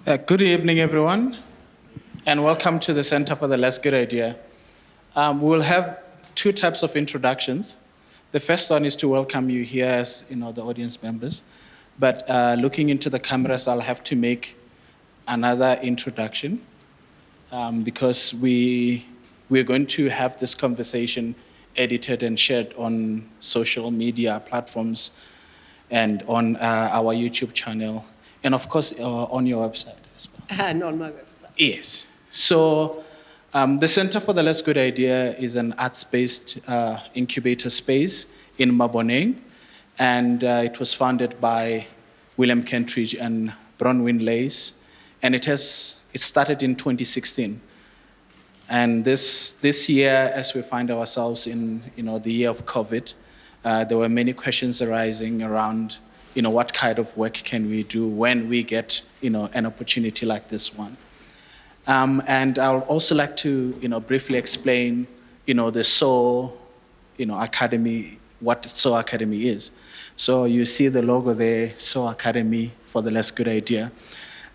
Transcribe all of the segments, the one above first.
Good evening, everyone, and welcome to the Center for the Less Good Idea. We will have two types of introductions. The first one is to welcome you here as the audience members, but looking into the cameras, I'll have to make another introduction because we're going to have this conversation edited and shared on social media platforms and on our YouTube channel, and of course on your website as well. And on my website. Yes. So the Center for the Less Good Idea is an arts-based incubator space in Bonani, and it was founded by William Kentridge and Bronwyn Lace, and it started in 2016. And this year, as we find ourselves in the year of COVID, there were many questions arising around what kind of work can we do when we get an opportunity like this one. And I would also like to briefly explain the SO Academy, what SO Academy is. So you see the logo there, SO Academy for the Less Good Idea.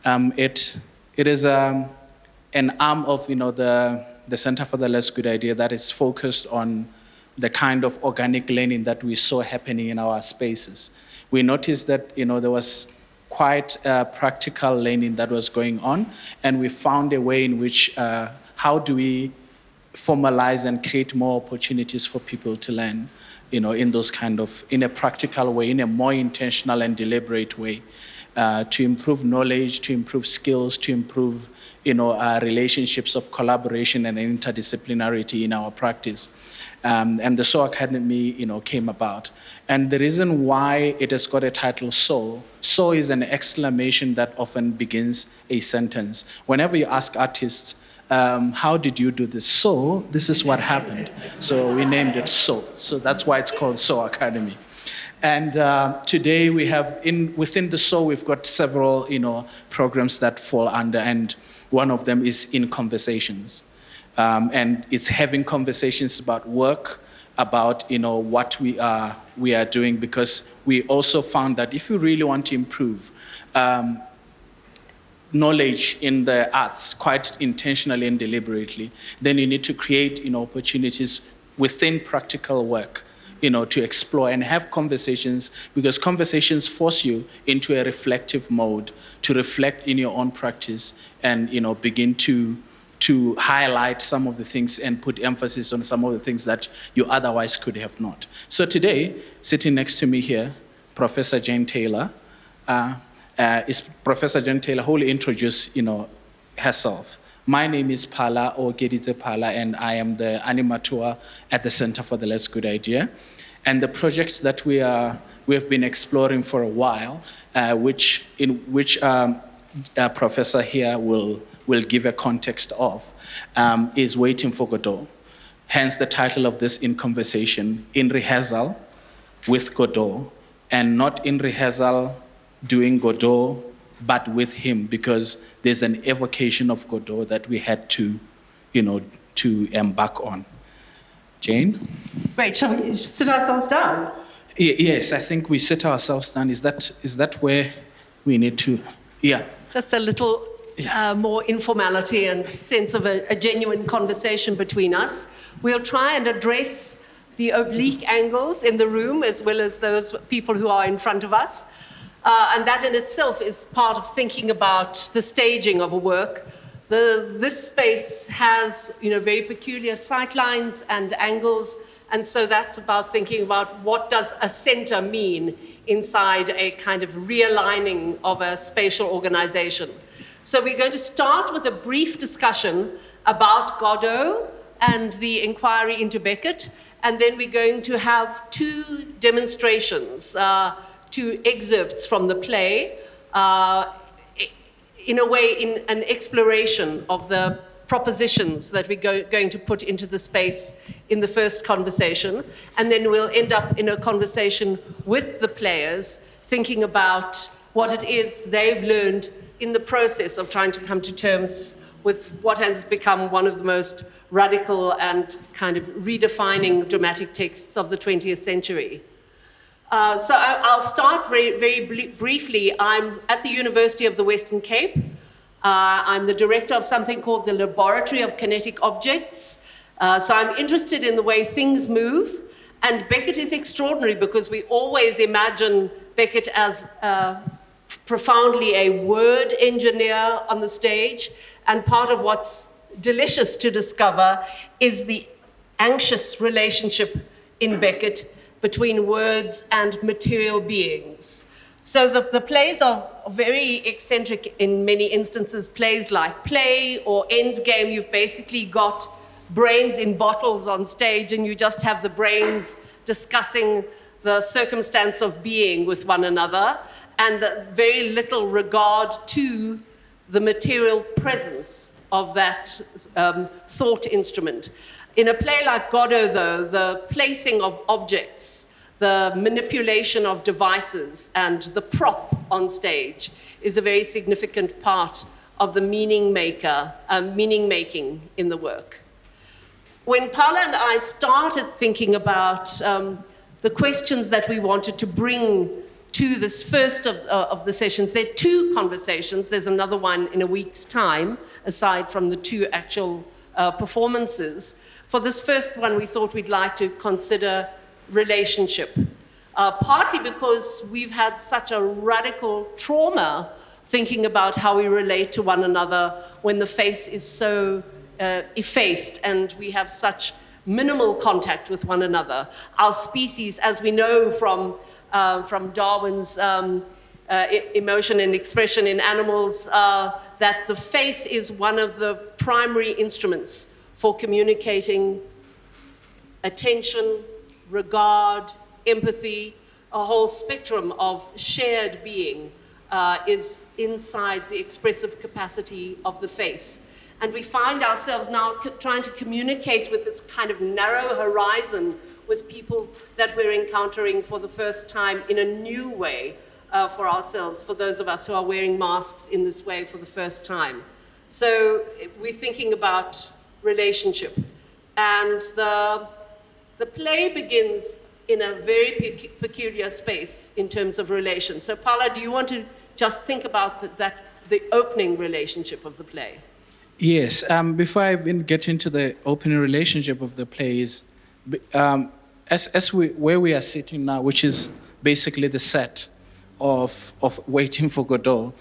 It is an arm of the Center for the Less Good Idea that is focused on the kind of organic learning that we saw happening in our spaces. We noticed that there was quite practical learning that was going on, and we found a way in which how do we formalize and create more opportunities for people to learn, in a practical way, in a more intentional and deliberate way, to improve knowledge, to improve skills, to improve relationships of collaboration and interdisciplinarity in our practice. And the SO Academy, came about. And the reason why it has got a title SO is an exclamation that often begins a sentence. Whenever you ask artists, how did you do this? So, this is what happened. So we named it SO. So that's why it's called SO Academy. And today we have, within the SO, we've got several, programs that fall under, and one of them is In Conversations. And it's having conversations about work, about what we are doing, because we also found that if you really want to improve knowledge in the arts quite intentionally and deliberately, then you need to create opportunities within practical work to explore and have conversations, because conversations force you into a reflective mode to reflect in your own practice and begin to highlight some of the things and put emphasis on some of the things that you otherwise could have not. So today, sitting next to me here, Professor Jane Taylor, is Professor Jane Taylor, who will introduce herself. My name is Phala O, and I am the animator at the Center for the Less Good Idea. And the project that we have been exploring for a while, which Professor here will give a context of, is Waiting for Godot. Hence the title of this In Conversation, in rehearsal with Godot, and not in rehearsal doing Godot, but with him, because there's an evocation of Godot that we had to embark on. Jane? Great, shall we sit ourselves down? Yes, I think we sit ourselves down. Is that where we need to, yeah. Just a little more informality and sense of a genuine conversation between us. We'll try and address the oblique angles in the room as well as those people who are in front of us. And that in itself is part of thinking about the staging of a work. This space has very peculiar sightlines and angles, and so that's about thinking about what does a center mean inside a kind of realigning of a spatial organization. So we're going to start with a brief discussion about Godot and the inquiry into Beckett, and then we're going to have two demonstrations, two excerpts from the play, in a way in an exploration of the propositions that we're going to put into the space in the first conversation, and then we'll end up in a conversation with the players, thinking about what it is they've learned in the process of trying to come to terms with what has become one of the most radical and kind of redefining dramatic texts of the 20th century. So I'll start very briefly. I'm at the University of the Western Cape. I'm the director of something called the Laboratory of Kinetic Objects. So I'm interested in the way things move. And Beckett is extraordinary because we always imagine Beckett as profoundly a word engineer on the stage. And part of what's delicious to discover is the anxious relationship in Beckett between words and material beings. So the plays are very eccentric in many instances. Plays like Play or Endgame, you've basically got brains in bottles on stage and you just have the brains discussing the circumstance of being with one another and very little regard to the material presence of that thought instrument. In a play like Godot, though, the placing of objects, the manipulation of devices, and the prop on stage is a very significant part of the meaning making in the work. When Phala and I started thinking about the questions that we wanted to bring to this first of the sessions, there are two conversations. There's another one in a week's time, aside from the two actual performances. For this first one, we thought we'd like to consider relationship, partly because we've had such a radical trauma thinking about how we relate to one another when the face is so effaced and we have such minimal contact with one another. Our species, as we know from Darwin's emotion and expression in animals, that the face is one of the primary instruments for communicating attention, regard, empathy. A whole spectrum of shared being is inside the expressive capacity of the face. And we find ourselves now trying to communicate with this kind of narrow horizon with people that we're encountering for the first time in a new way for ourselves, for those of us who are wearing masks in this way for the first time. So we're thinking about relationship. And the play begins in a very peculiar space in terms of relation. So Phala, do you want to just think about the opening relationship of the play? Yes, before I even get into the opening relationship of the plays, where we are sitting now, which is basically the set of Waiting for Godot,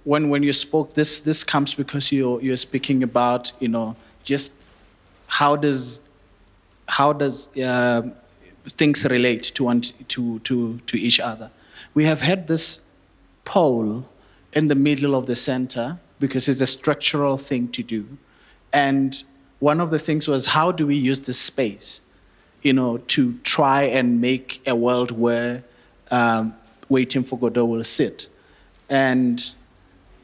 when you spoke, this comes because you're speaking about, just how does things relate to each other. We have had this pole in the middle of the center because it's a structural thing to do. And one of the things was, how do we use this space, to try and make a world where Waiting for Godot will sit? And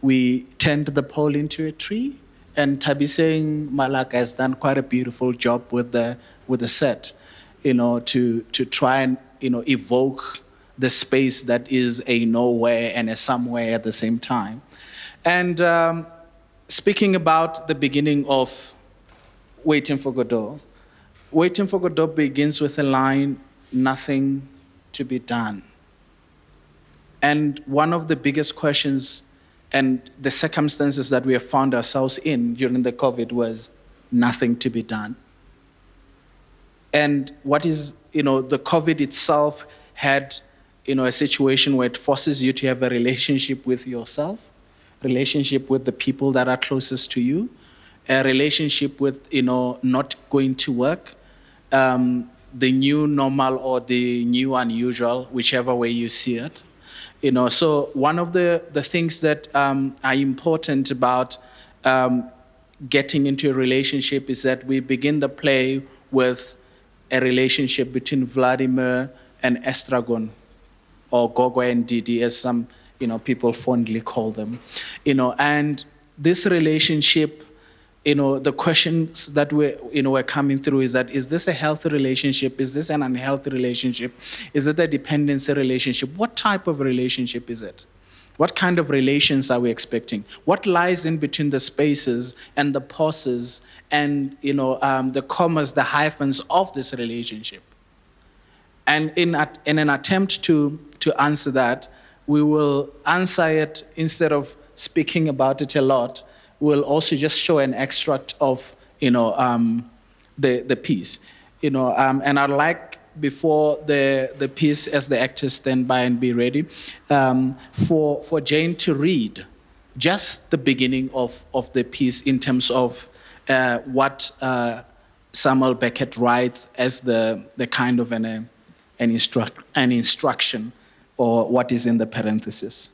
we turned the pole into a tree, and Nthabiseng Malaka has done quite a beautiful job with the set, to try and evoke the space that is a nowhere and a somewhere at the same time. And speaking about the beginning of Waiting for Godot, Waiting for Godot begins with a line, "Nothing to be done." And one of the biggest questions and the circumstances that we have found ourselves in during the COVID was nothing to be done. And what is, the COVID itself had, a situation where it forces you to have a relationship with yourself, relationship with the people that are closest to you, a relationship with, not going to work, the new normal or the new unusual, whichever way you see it. So one of the things that are important about getting into a relationship is that we begin the play with a relationship between Vladimir and Estragon, or Gogo and Didi, as some people fondly call them. And this relationship, the questions that we're coming through is that, is this a healthy relationship? Is this an unhealthy relationship? Is it a dependency relationship? What type of relationship is it? What kind of relations are we expecting? What lies in between the spaces and the pauses and the commas, the hyphens of this relationship? And in an attempt to answer that, we will answer it instead of speaking about it a lot, we'll also just show an extract of, the piece. And I'd like, before the piece, as the actors stand by and be ready, for Jane to read just the beginning of the piece in terms of what Samuel Beckett writes as the kind of an instruction, or what is in the parenthesis.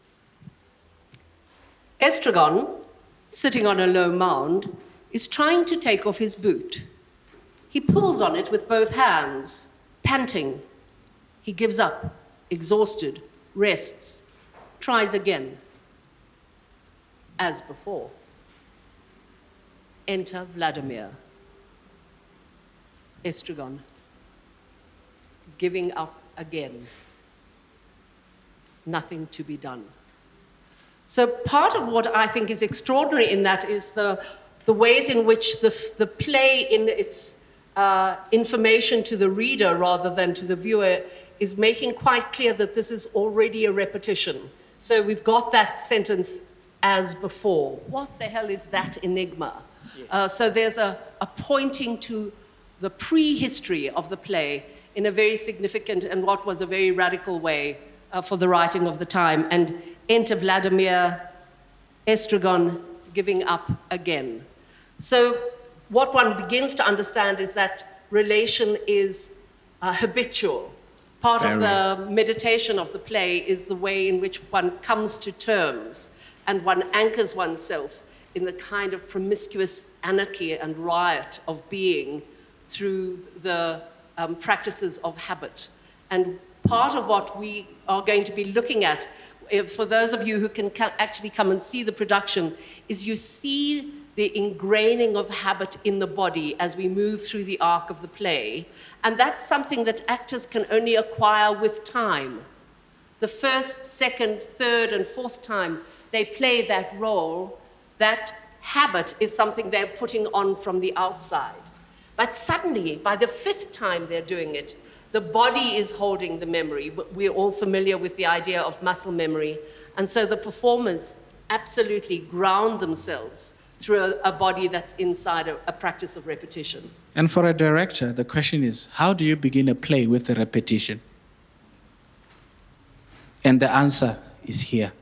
Estragon, sitting on a low mound, is trying to take off his boot. He pulls on it with both hands, panting. He gives up, exhausted, rests, tries again. As before. Enter Vladimir. Estragon, giving up again. Nothing to be done. So part of what I think is extraordinary in that is the ways in which the play, in its information to the reader rather than to the viewer, is making quite clear that this is already a repetition. So we've got that sentence, as before. What the hell is that enigma? Yes. So there's a pointing to the prehistory of the play in a very significant and what was a very radical way for the writing of the time. And enter Vladimir, Estragon giving up again. So what one begins to understand is that relation is habitual. Part of the meditation of the play is the way in which one comes to terms and one anchors oneself in the kind of promiscuous anarchy and riot of being through the practices of habit. And part of what we are going to be looking at, for those of you who can actually come and see the production, is you see the ingraining of habit in the body as we move through the arc of the play. And that's something that actors can only acquire with time. The first, second, third, and fourth time they play that role, that habit is something they're putting on from the outside. But suddenly, by the fifth time they're doing it, the body is holding the memory. We're all familiar with the idea of muscle memory. And so the performers absolutely ground themselves through a body that's inside a practice of repetition. And for a director, the question is, how do you begin a play with a repetition? And the answer is here.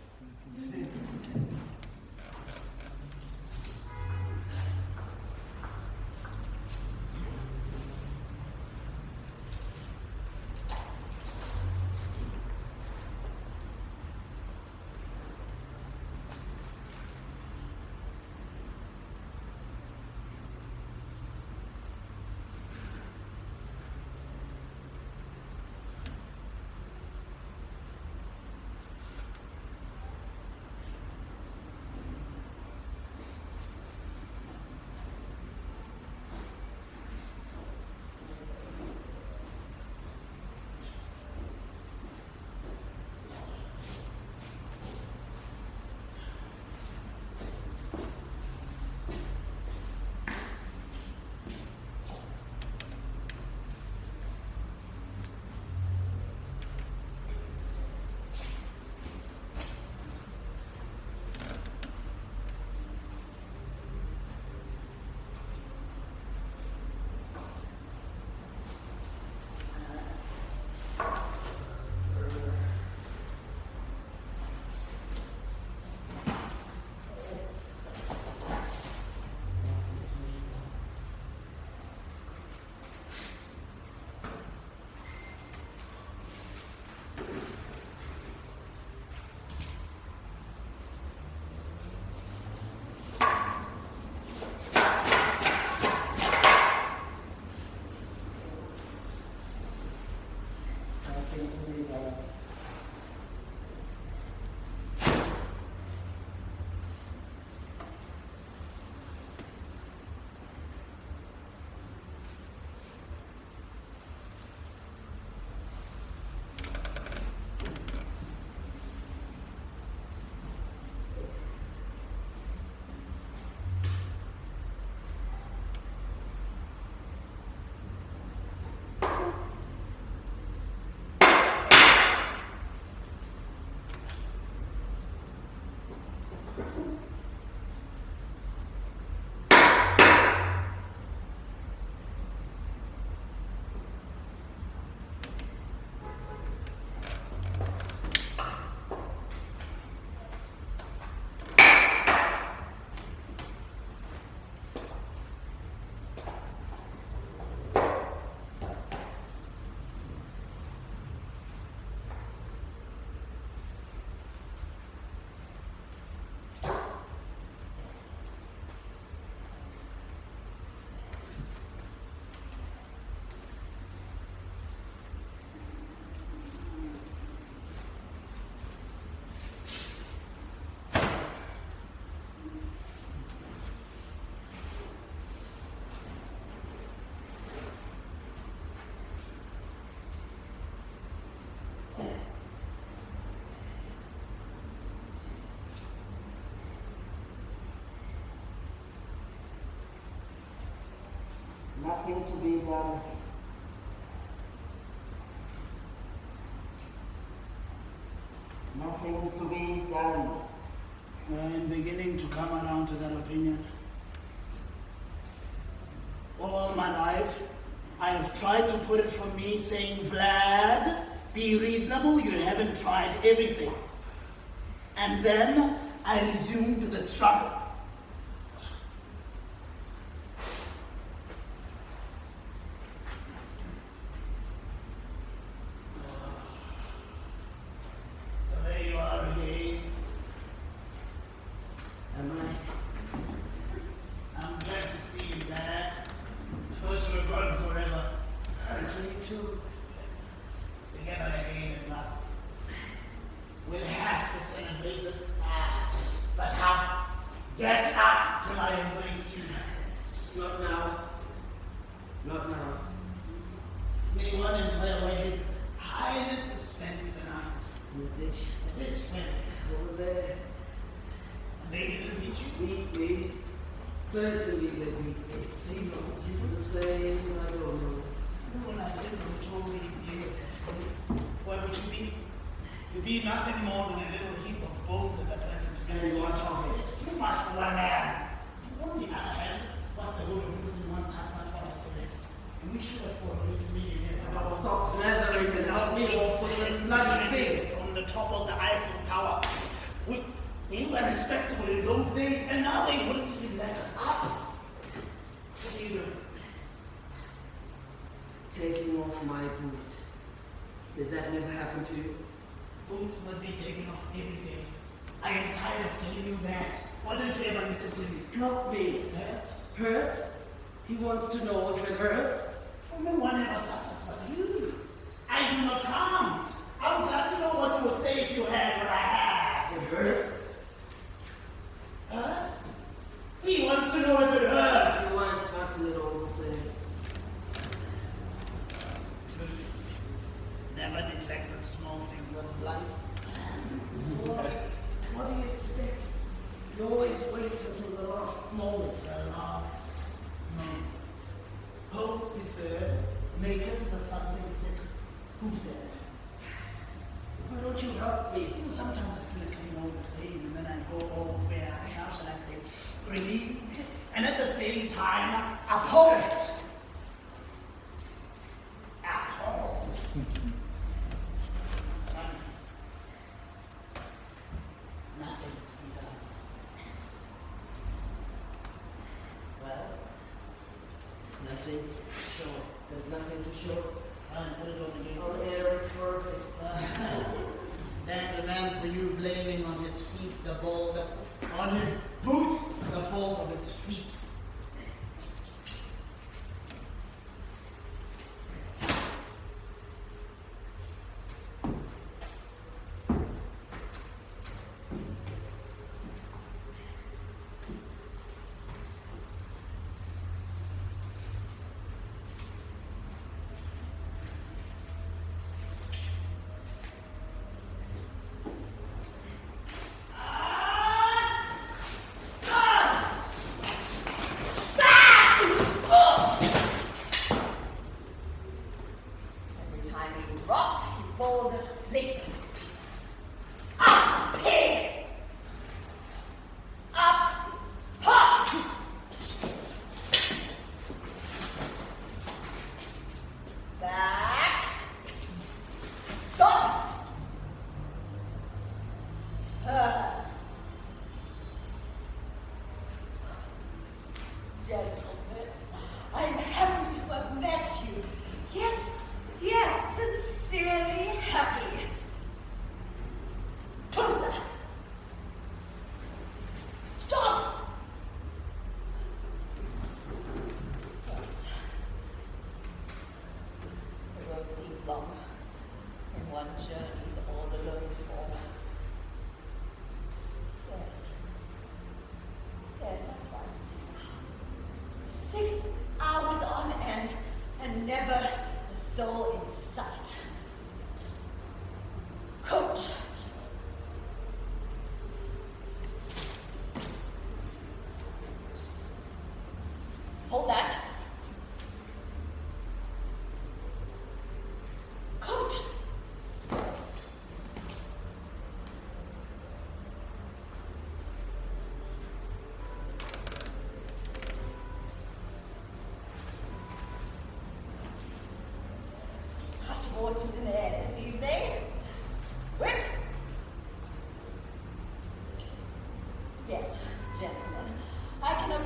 Nothing to be done. Nothing to be done. I'm beginning to come around to that opinion. All my life, I have tried to put it from me saying, Vlad, be reasonable, you haven't tried everything. And then I resumed the struggle. So there you are again. Am I? I'm glad to see you back. First we're gone forever. Me too. Together again at last. We'll have to celebrate this. But how? Get up till I embrace you. Not now. Not now. May one inquire where his highness has spent the night. In the ditch. The ditch, where? Over there. And they didn't meet you? Beat me. Certainly they beat me. Same lot as usual. The same, I don't know. When I think of all these years, where would you be? You'd be nothing more than a little heap of bones at the present. And what of it? It's too much for one man. On the other hand, what's the good of losing one's heart? Much what I said. And we should afford a little millionaires. Now stop blathering and help me off with this bloody thing. From the top of the Eiffel Tower. We were respectable in those days, and now they wouldn't even let us up. What do you do? Taking off my boot. Did that never happen to you? Boots must be taken off every day. I am tired of telling you that. Why don't you ever listen to me? Help me. It hurts. Hurts? He wants to know if it hurts. Well, no one ever suffers but you. I do not count. I would like to know what you would say if you had what I have. It hurts? Hurts? He wants to know if it hurts. You might battle it all the same. Never neglect the small things of life. What do you expect? You always wait until the last moment. The last moment. Hope deferred, maketh the something sick. Who said that? Why don't you help me? You know, sometimes I feel like I'm all the same, and then I go, oh, where, how shall I say, relieved, and at the same time, appalled. Appalled. Nothing to be done. Well, nothing. Sure. There's nothing to show. Fine, put it on again. I'll air it for a bit. There's a man for you blaming on his feet the ball, on his boots the fault of his feet. Gentlemen, I'm happy to have met you. Yes, yes, sincerely happy. Closer. Stop. Yes. The road seemed long, and one journeys all alone for. Yes. Yes, that's right, 6 hours. 6 hours on end, and never a soul in sight. Coach! Hold that.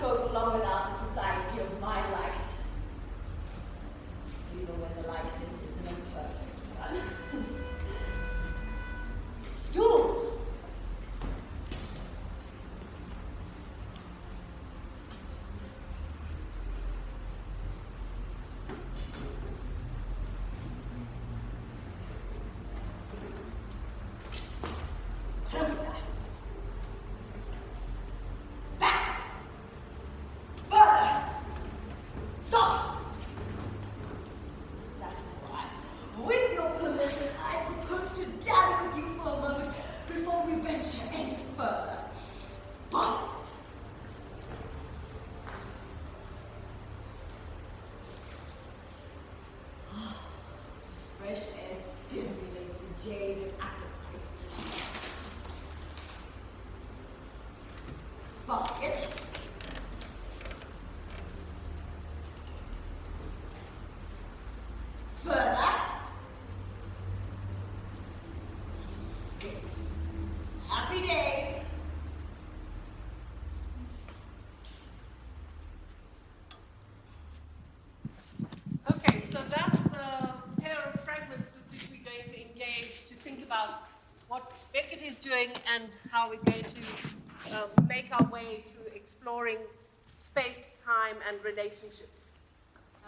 go for long without the society of my likes. Even when the likeness is an imperfect one. Stool! Closer. Back. Further. Stop. That is why, with your permission, I propose to dally with you for a moment before we venture any further. Basket. Fresh air stimulates the jaded appetite. Basket. Further. Escapes. Happy days. Okay, so that's the pair of fragments with which we're going to engage to think about what Beckett is doing and how we're going to make our way through exploring space, time, and relationships.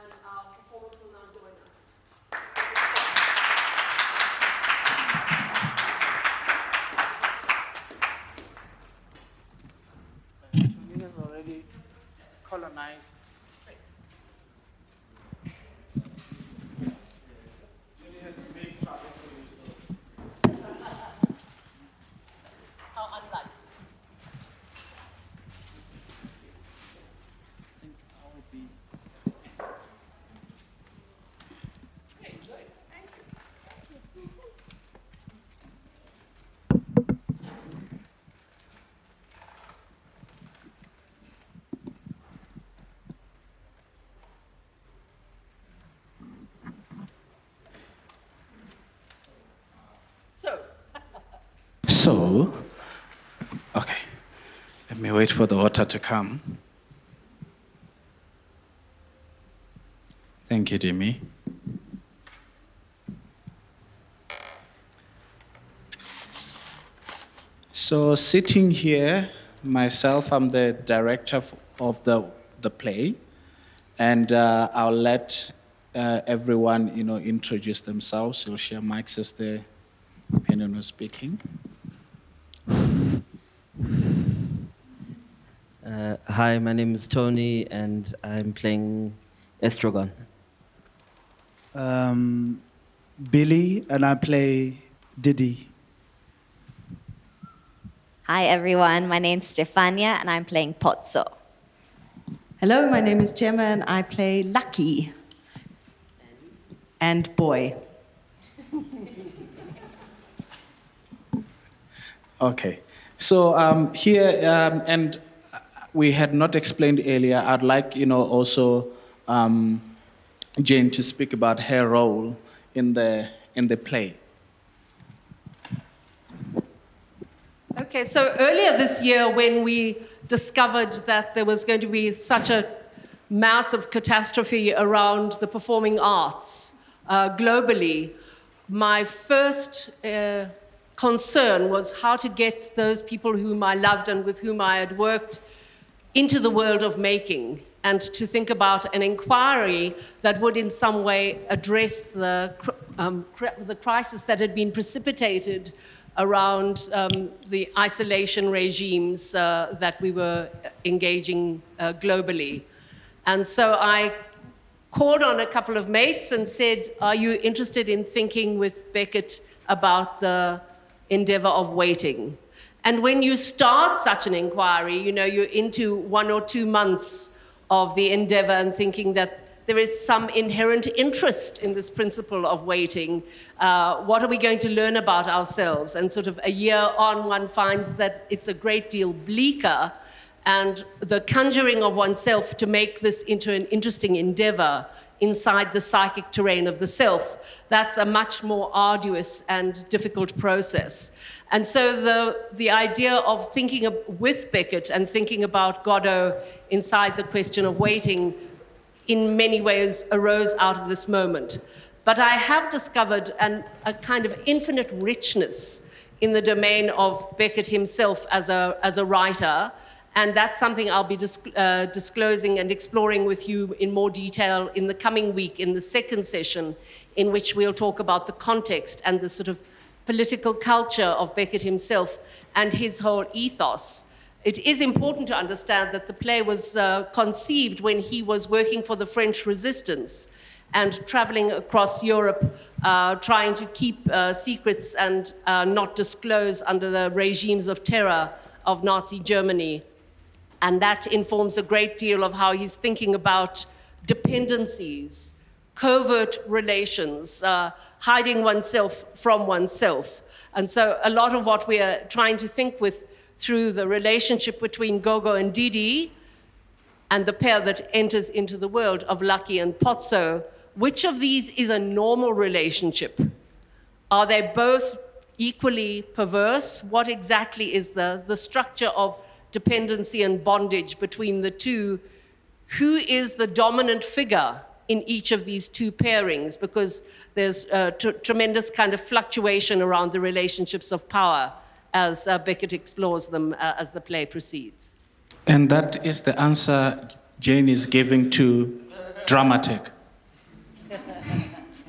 And our performance will now join us. Tony has already colonized. Tony has made trouble for you, so. How unlike. I think I will be. Great, good. Thank you. So, okay, let me wait for the water to come. Thank you, Jimmy. So sitting here, myself, I'm the director of the play, and I'll let everyone, introduce themselves. You'll share mics as the opinion was speaking. Hi, my name is Tony, and I'm playing Estrogon. Billy, and I play Diddy. Hi everyone, my name's Stefania and I'm playing Pozzo. Hello, my name is Jemma and I play Lucky and Boy. Okay, so here, and we had not explained earlier, I'd like, also Jane to speak about her role in the play. Okay, so earlier this year when we discovered that there was going to be such a massive catastrophe around the performing arts globally, my first concern was how to get those people whom I loved and with whom I had worked into the world of making, and to think about an inquiry that would in some way address the crisis that had been precipitated around the isolation regimes that we were engaging globally. And so I called on a couple of mates and said, are you interested in thinking with Beckett about the endeavor of waiting? And when you start such an inquiry, you're into 1 or 2 months of the endeavor and thinking that there is some inherent interest in this principle of waiting. What are we going to learn about ourselves? And sort of a year on, one finds that it's a great deal bleaker and the conjuring of oneself to make this into an interesting endeavor inside the psychic terrain of the self, that's a much more arduous and difficult process. And so the idea of thinking with Beckett and thinking about Godot inside the question of waiting in many ways arose out of this moment. But I have discovered a kind of infinite richness in the domain of Beckett himself as a writer, and that's something I'll be disclosing and exploring with you in more detail in the coming week in the second session, in which we'll talk about the context and the sort of political culture of Beckett himself and his whole ethos. It is important to understand that the play was conceived when he was working for the French resistance and traveling across Europe, trying to keep secrets and not disclose under the regimes of terror of Nazi Germany. And that informs a great deal of how he's thinking about dependencies, covert relations, hiding oneself from oneself. And so a lot of what we are trying to think with through the relationship between Gogo and Didi and the pair that enters into the world of Lucky and Pozzo, which of these is a normal relationship? Are they both equally perverse? What exactly is the structure of dependency and bondage between the two? Who is the dominant figure in each of these two pairings? Because there's a tremendous kind of fluctuation around the relationships of power as Beckett explores them as the play proceeds. And that is the answer Jane is giving to Dramaturg.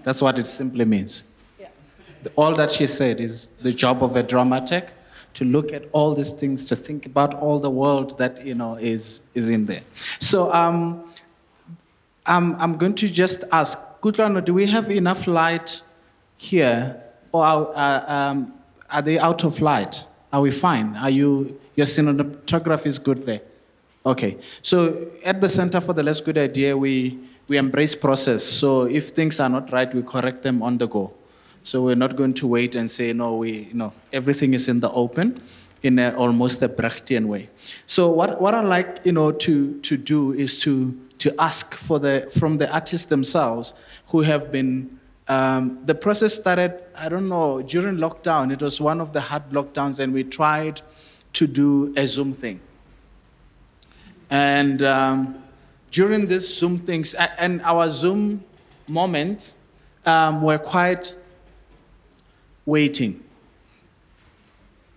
That's what it simply means. Yeah. All that she said is the job of a dramaturg, to look at all these things, to think about all the world that is in there. So I'm going to just ask, Kutlwano, do we have enough light here, or are they out of light? Are we fine? Your cinematography is good there? Okay. So at the Center for the Less Good Idea, we embrace process. So if things are not right, we correct them on the go. So we're not going to wait and say, no, everything is in the open in almost a Brechtian way. So what I like, to do is to ask from the artists themselves who have been, the process started, I don't know, during lockdown. It was one of the hard lockdowns, and we tried to do a Zoom thing. And during this Zoom things, and our Zoom moments were quite waiting.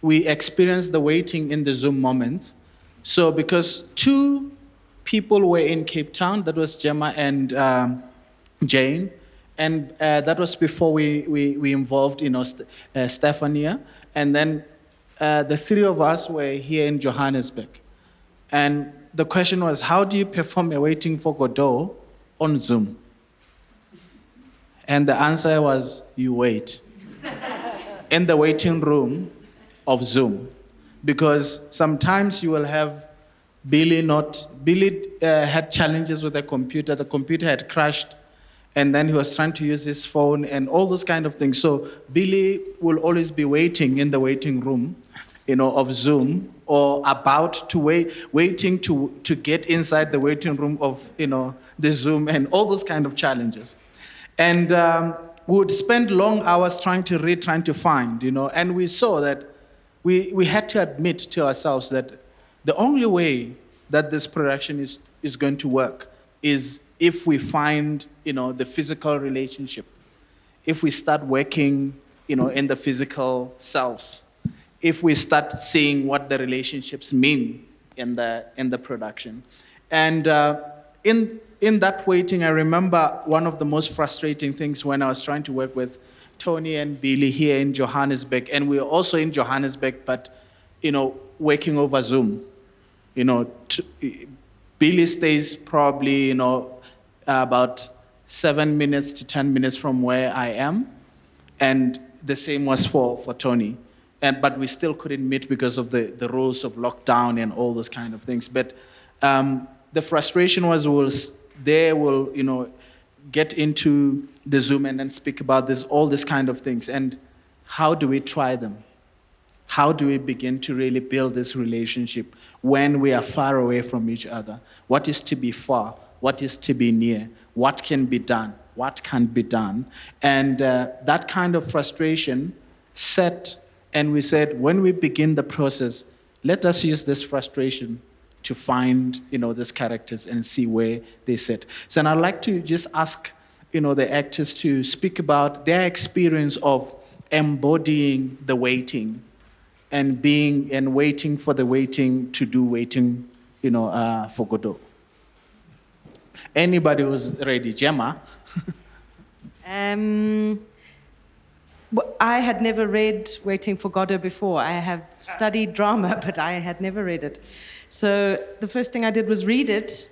We experienced the waiting in the Zoom moments. So because two people were in Cape Town, that was Jemma and Jane, and that was before we involved, Stefania, and then the three of us were here in Johannesburg. And the question was, how do you perform a waiting for Godot on Zoom? And the answer was, you wait in the waiting room of Zoom. Because sometimes you will have Billy had challenges with the computer had crashed, and then he was trying to use his phone and all those kind of things. So Billy will always be waiting in the waiting room, of Zoom, or about to waiting to get inside the waiting room of, the Zoom, and all those kind of challenges. And we would spend long hours trying to read, trying to find, and we saw that we had to admit to ourselves that the only way that this production is going to work is if we find, the physical relationship, if we start working, in the physical selves, if we start seeing what the relationships mean in the production. And in that waiting, I remember one of the most frustrating things when I was trying to work with Tony and Billy here in Johannesburg, and we were also in Johannesburg, but, working over Zoom. Billy stays probably, about 7 minutes to 10 minutes from where I am, and the same was for Tony. But we still couldn't meet because of the rules of lockdown and all those kind of things. But the frustration was we'll get into the Zoom and then speak about all this kind of things. And how do we try them? How do we begin to really build this relationship when we are far away from each other? What is to be far? What is to be near? What can be done? What can't be done? And that kind of frustration set, and we said, when we begin the process, let us use this frustration to find, these characters and see where they sit. So, and I'd like to just ask, the actors to speak about their experience of embodying the waiting and waiting for the waiting to do waiting, for Godot. Anybody who's ready? Jemma? Well, I had never read Waiting for Godot before. I have studied drama, but I had never read it. So the first thing I did was read it,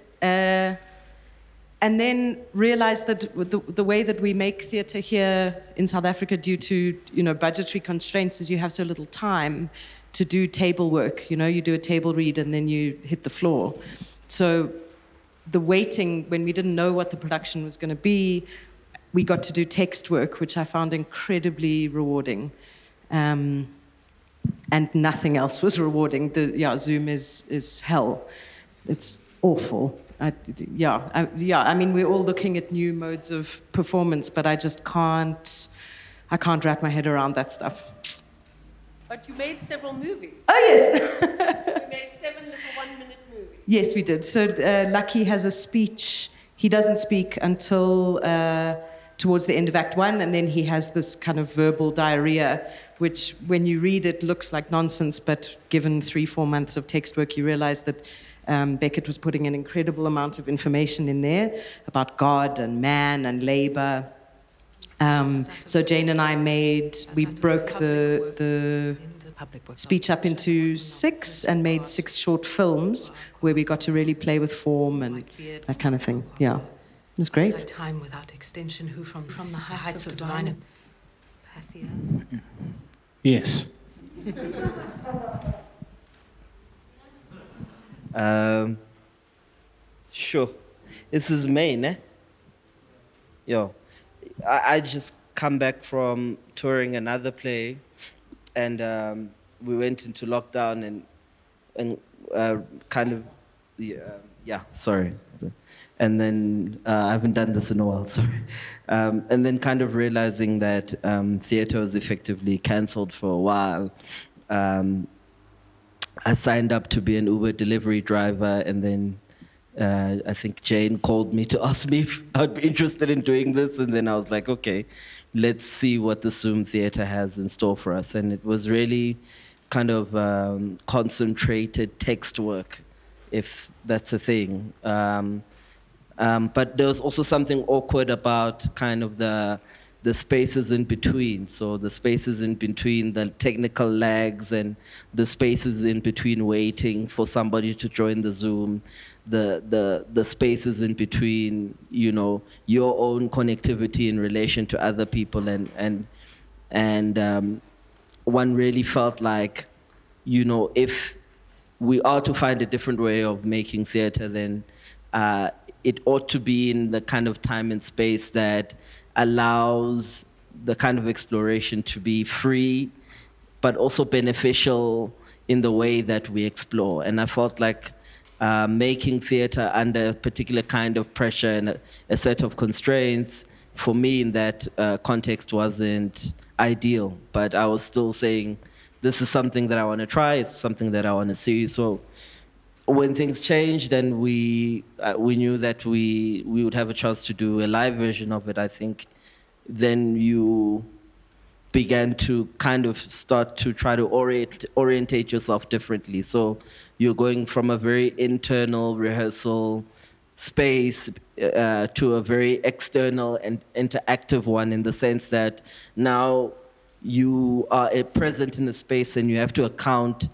and then realized that the way that we make theatre here in South Africa, due to budgetary constraints, is you have so little time to do table work. You do a table read and then you hit the floor. So the waiting, when we didn't know what the production was going to be, we got to do text work, which I found incredibly rewarding. And nothing else was rewarding. Zoom is hell. It's awful. I mean, we're all looking at new modes of performance, but I can't wrap my head around that stuff. But you made several movies. Oh, yes. You made 7 little 1-minute movies. Yes, we did. So Lucky has a speech. He doesn't speak until towards the end of Act 1, and then he has this kind of verbal diarrhea, which when you read it looks like nonsense, but given 3-4 months of text work, you realize that Beckett was putting an incredible amount of information in there about God and man and labor. So Jane and I we broke the speech up into 6 and made 6 short films where we got to really play with form and that kind of thing. Yeah, it was great. Time without extension, who from the heights of divine Pathia. Yes. Sure. This is Maine, eh? Yo, I just come back from touring another play, and we went into lockdown and kind of, sorry. And then I haven't done this in a while, sorry. And then kind of realizing that theatre was effectively cancelled for a while. I signed up to be an Uber delivery driver, and then I think Jane called me to ask me if I'd be interested in doing this, and then I was like, okay, let's see what the Zoom Theatre has in store for us. And it was really kind of concentrated text work, if that's a thing. But there was also something awkward about kind of the spaces in between. So the spaces in between the technical lags and the spaces in between waiting for somebody to join the Zoom, the spaces in between, your own connectivity in relation to other people, and one really felt like, if we are to find a different way of making theatre, then it ought to be in the kind of time and space that allows the kind of exploration to be free, but also beneficial in the way that we explore. And I felt like making theatre under a particular kind of pressure and a set of constraints, for me in that context wasn't ideal. But I was still saying, this is something that I want to try, it's something that I want to see. So when things changed and we knew that we would have a chance to do a live version of it, I think then you began to kind of start to try to orientate yourself differently. So you're going from a very internal rehearsal space to a very external and interactive one, in the sense that now you are present in a space and you have to account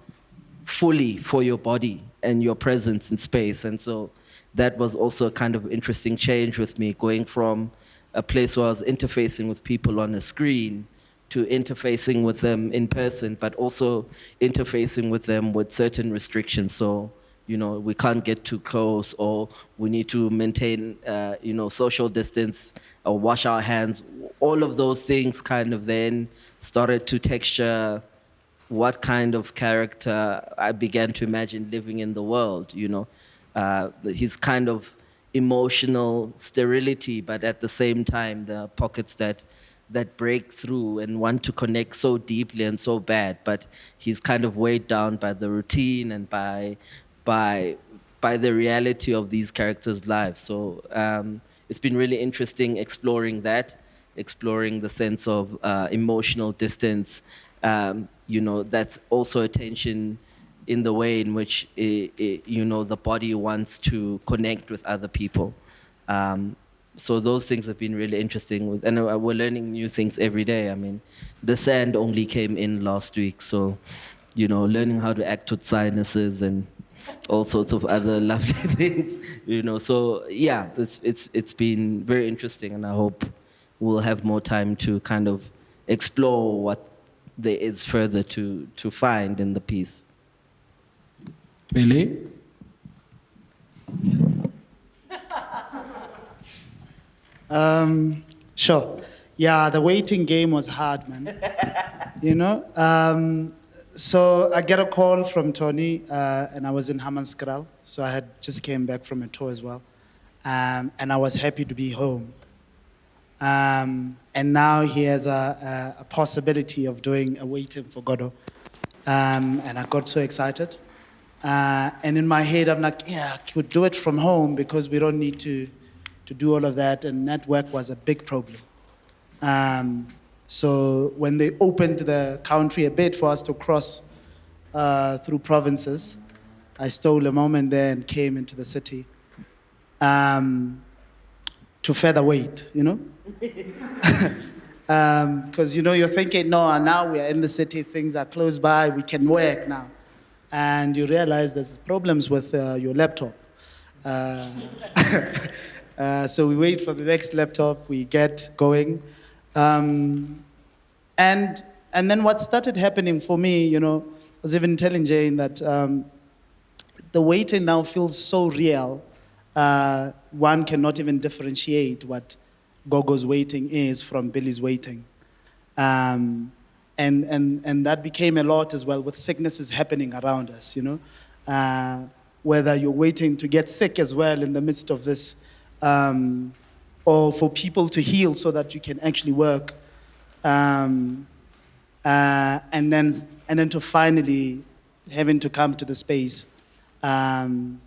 fully for your body and your presence in space. And so that was also a kind of interesting change with me, going from a place where I was interfacing with people on a screen to interfacing with them in person, but also interfacing with them with certain restrictions. So, we can't get too close, or we need to maintain, social distance, or wash our hands. All of those things kind of then started to texture what kind of character I began to imagine living in the world, his kind of emotional sterility, but at the same time, the pockets that break through and want to connect so deeply and so bad, but he's kind of weighed down by the routine and by the reality of these characters' lives. So it's been really interesting exploring the sense of emotional distance. That's also a tension in the way in which the body wants to connect with other people. So those things have been really interesting, and we're learning new things every day. I mean, the sand only came in last week, so learning how to act with sinuses and all sorts of other lovely things. So yeah, it's been very interesting, and I hope we'll have more time to kind of explore what there is further to find in the piece. Billy? Sure. Yeah, the waiting game was hard, man. So I get a call from Tony, and I was in Hammanskraal, so I had just came back from a tour as well, and I was happy to be home. And now he has a possibility of doing a waiting for Godot, and I got so excited. And in my head, I'm like, yeah, I could do it from home because we don't need to do all of that, and network was a big problem. So when they opened the country a bit for us to cross through provinces, I stole a moment there and came into the city to further wait, Because, you're thinking, no, now we are in the city, things are close by, we can work now. And you realize there's problems with your laptop. So we wait for the next laptop, we get going. And then what started happening for me, I was even telling Jane that the waiting now feels so real. One cannot even differentiate what Gogo's waiting is from Billy's waiting. And that became a lot as well with sicknesses happening around us, whether you're waiting to get sick as well in the midst of this, or for people to heal so that you can actually work, and then to finally having to come to the space and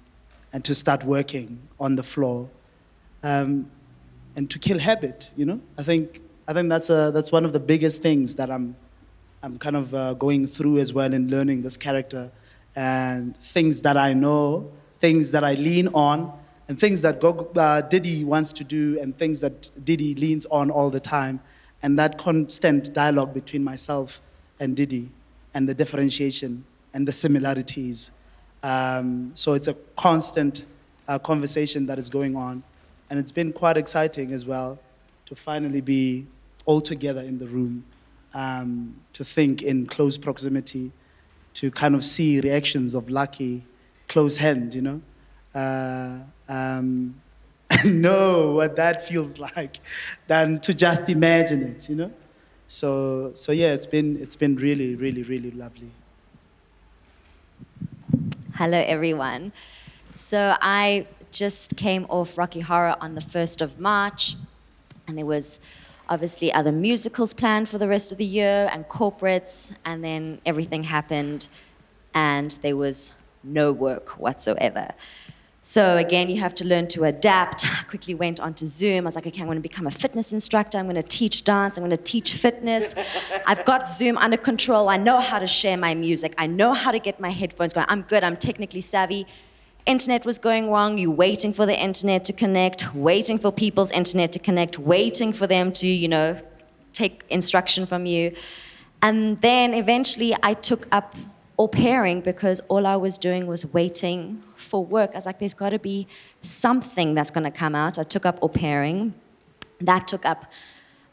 to start working on the floor, and to kill habit. I think that's one of the biggest things that I'm kind of going through as well in learning this character, and things that I know, things that I lean on, and things that Diddy wants to do, and things that Diddy leans on all the time, and that constant dialogue between myself and Diddy, and the differentiation and the similarities. So it's a constant conversation that is going on, and it's been quite exciting as well to finally be all together in the room, to think in close proximity, to kind of see reactions of Lucky close hand, and know what that feels like than to just imagine it, So yeah, it's been really, really, really lovely. Hello, everyone. So I just came off Rocky Horror on the 1st of March, and there was obviously other musicals planned for the rest of the year and corporates, and then everything happened and there was no work whatsoever. So again, you have to learn to adapt. I quickly went onto Zoom. I was like, okay, I'm going to become a fitness instructor. I'm going to teach dance. I'm going to teach fitness. I've got Zoom under control. I know how to share my music. I know how to get my headphones going. I'm good. I'm technically savvy. Internet was going wrong. You're waiting for the internet to connect, waiting for people's internet to connect, waiting for them to, take instruction from you. And then eventually I took up au pairing because all I was doing was waiting for work. I was like, there's got to be something that's going to come out. I took up au pairing. That took up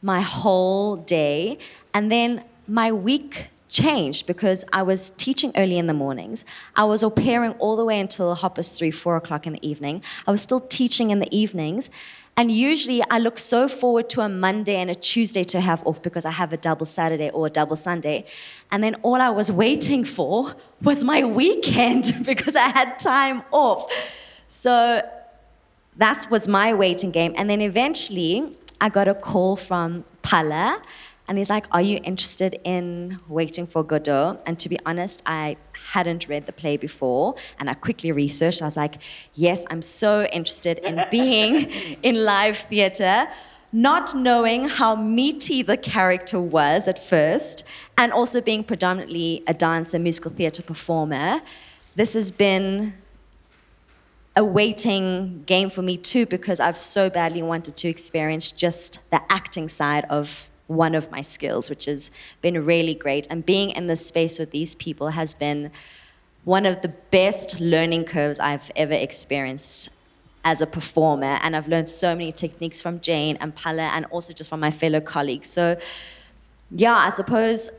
my whole day. And then my week changed because I was teaching early in the mornings. I was au pairing all the way until 3:30, 4 o'clock in the evening. I was still teaching in the evenings. And usually I look so forward to a Monday and a Tuesday to have off because I have a double Saturday or a double Sunday. And then all I was waiting for was my weekend because I had time off. So that was my waiting game. And then eventually I got a call from Phala, and he's like, are you interested in waiting for Godot? And to be honest, I hadn't read the play before, and I quickly researched. I was like, yes, I'm so interested in being in live theater, not knowing how meaty the character was at first, and also being predominantly a dancer, musical theater performer. This has been a waiting game for me too, because I've so badly wanted to experience just the acting side of one of my skills, which has been really great. And being in this space with these people has been one of the best learning curves I've ever experienced as a performer. And I've learned so many techniques from Jane and Phala, and also just from my fellow colleagues. So yeah, I suppose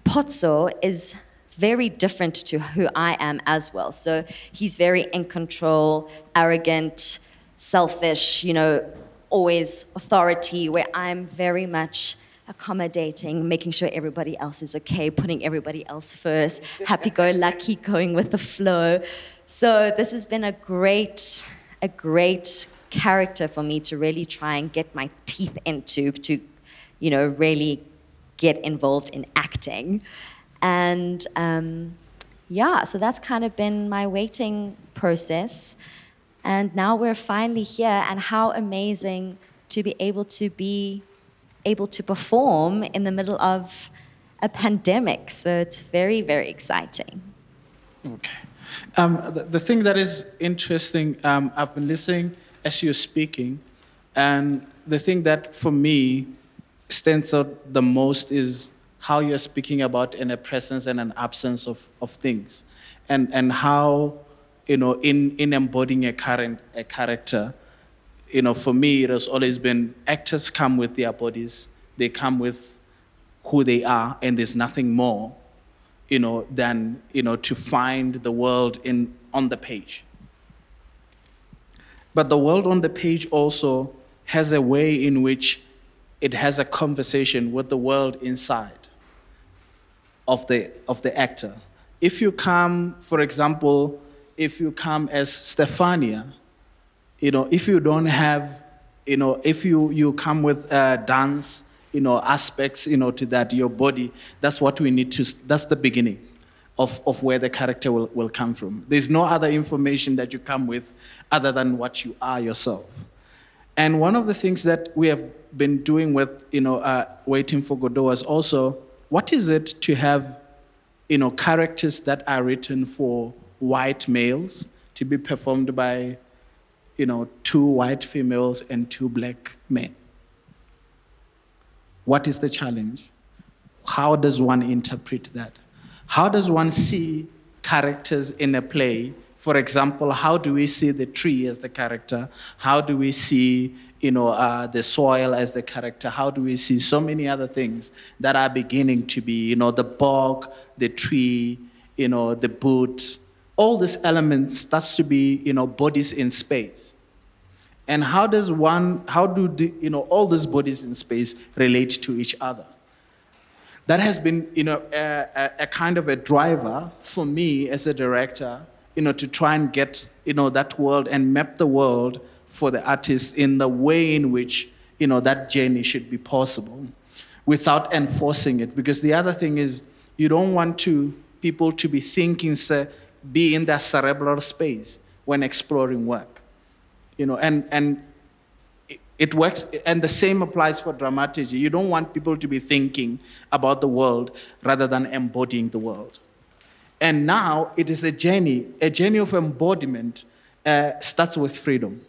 Potso is very different to who I am as well. So he's very in control, arrogant, selfish, always authority, where I'm very much accommodating, making sure everybody else is okay, putting everybody else first, happy-go-lucky, going with the flow. So this has been a great character for me to really try and get my teeth into, to, really get involved in acting. And so that's kind of been my waiting process. And now we're finally here, and how amazing to be able to perform in the middle of a pandemic. So it's very, very exciting. Okay. The thing that is interesting, I've been listening as you're speaking, and the thing that for me stands out the most is how you're speaking about a presence and an absence of things, and how, in embodying a character, for me, it has always been actors come with their bodies, they come with who they are, and there's nothing more, than, to find the world on the page. But the world on the page also has a way in which it has a conversation with the world inside of the actor. If you come, for example, if you come as Stefania, if you don't have, if you come with dance, aspects, to that, your body, that's what we need to, that's the beginning of where the character will come from. There's no other information that you come with other than what you are yourself. And one of the things that we have been doing with, Waiting for Godot is also, what is it to have, characters that are written for white males to be performed by, 2 white females and 2 black men? What is the challenge? How does one interpret that? How does one see characters in a play? For example, how do we see the tree as the character? How do we see, the soil as the character? How do we see so many other things that are beginning to be, the bog, the tree, the boot, all these elements starts to be, bodies in space. And how do all these bodies in space relate to each other? That has been, a kind of a driver for me as a director, to try and get, that world and map the world for the artist in the way in which, that journey should be possible without enforcing it. Because the other thing is, you don't want people to be thinking, be in that cerebral space when exploring work. And it works, and the same applies for dramaturgy. You don't want people to be thinking about the world rather than embodying the world. And now it is a journey of embodiment starts with freedom.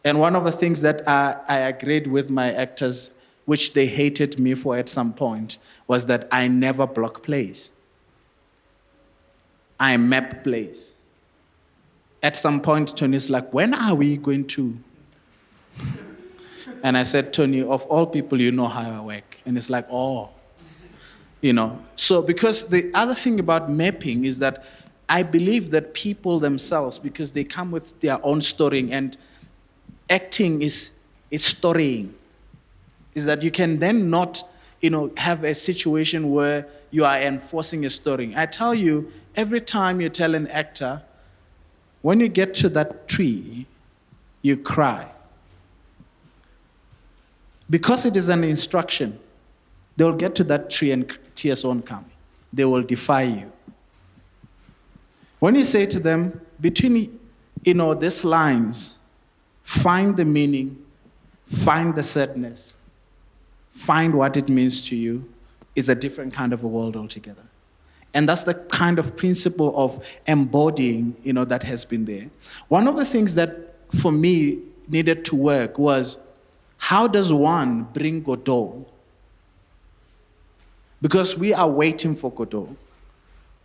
And one of the things that I agreed with my actors, which they hated me for at some point, was that I never block plays. I map plays. At some point, Tony's like, when are we going to And I said, Tony, of all people, you know how I work. And it's like, oh, So because the other thing about mapping is that I believe that people themselves, because they come with their own storying, and acting is storying, is that you can then not, have a situation where you are enforcing a storying. I tell you, every time you tell an actor, when you get to that tree, you cry. Because it is an instruction, they will get to that tree and tears won't come. They will defy you. When you say to them, between, these lines, find the meaning, find the sadness, find what it means to you, is a different kind of a world altogether. And that's the kind of principle of embodying, that has been there. One of the things that, for me, needed to work was, how does one bring Godot? Because we are waiting for Godot.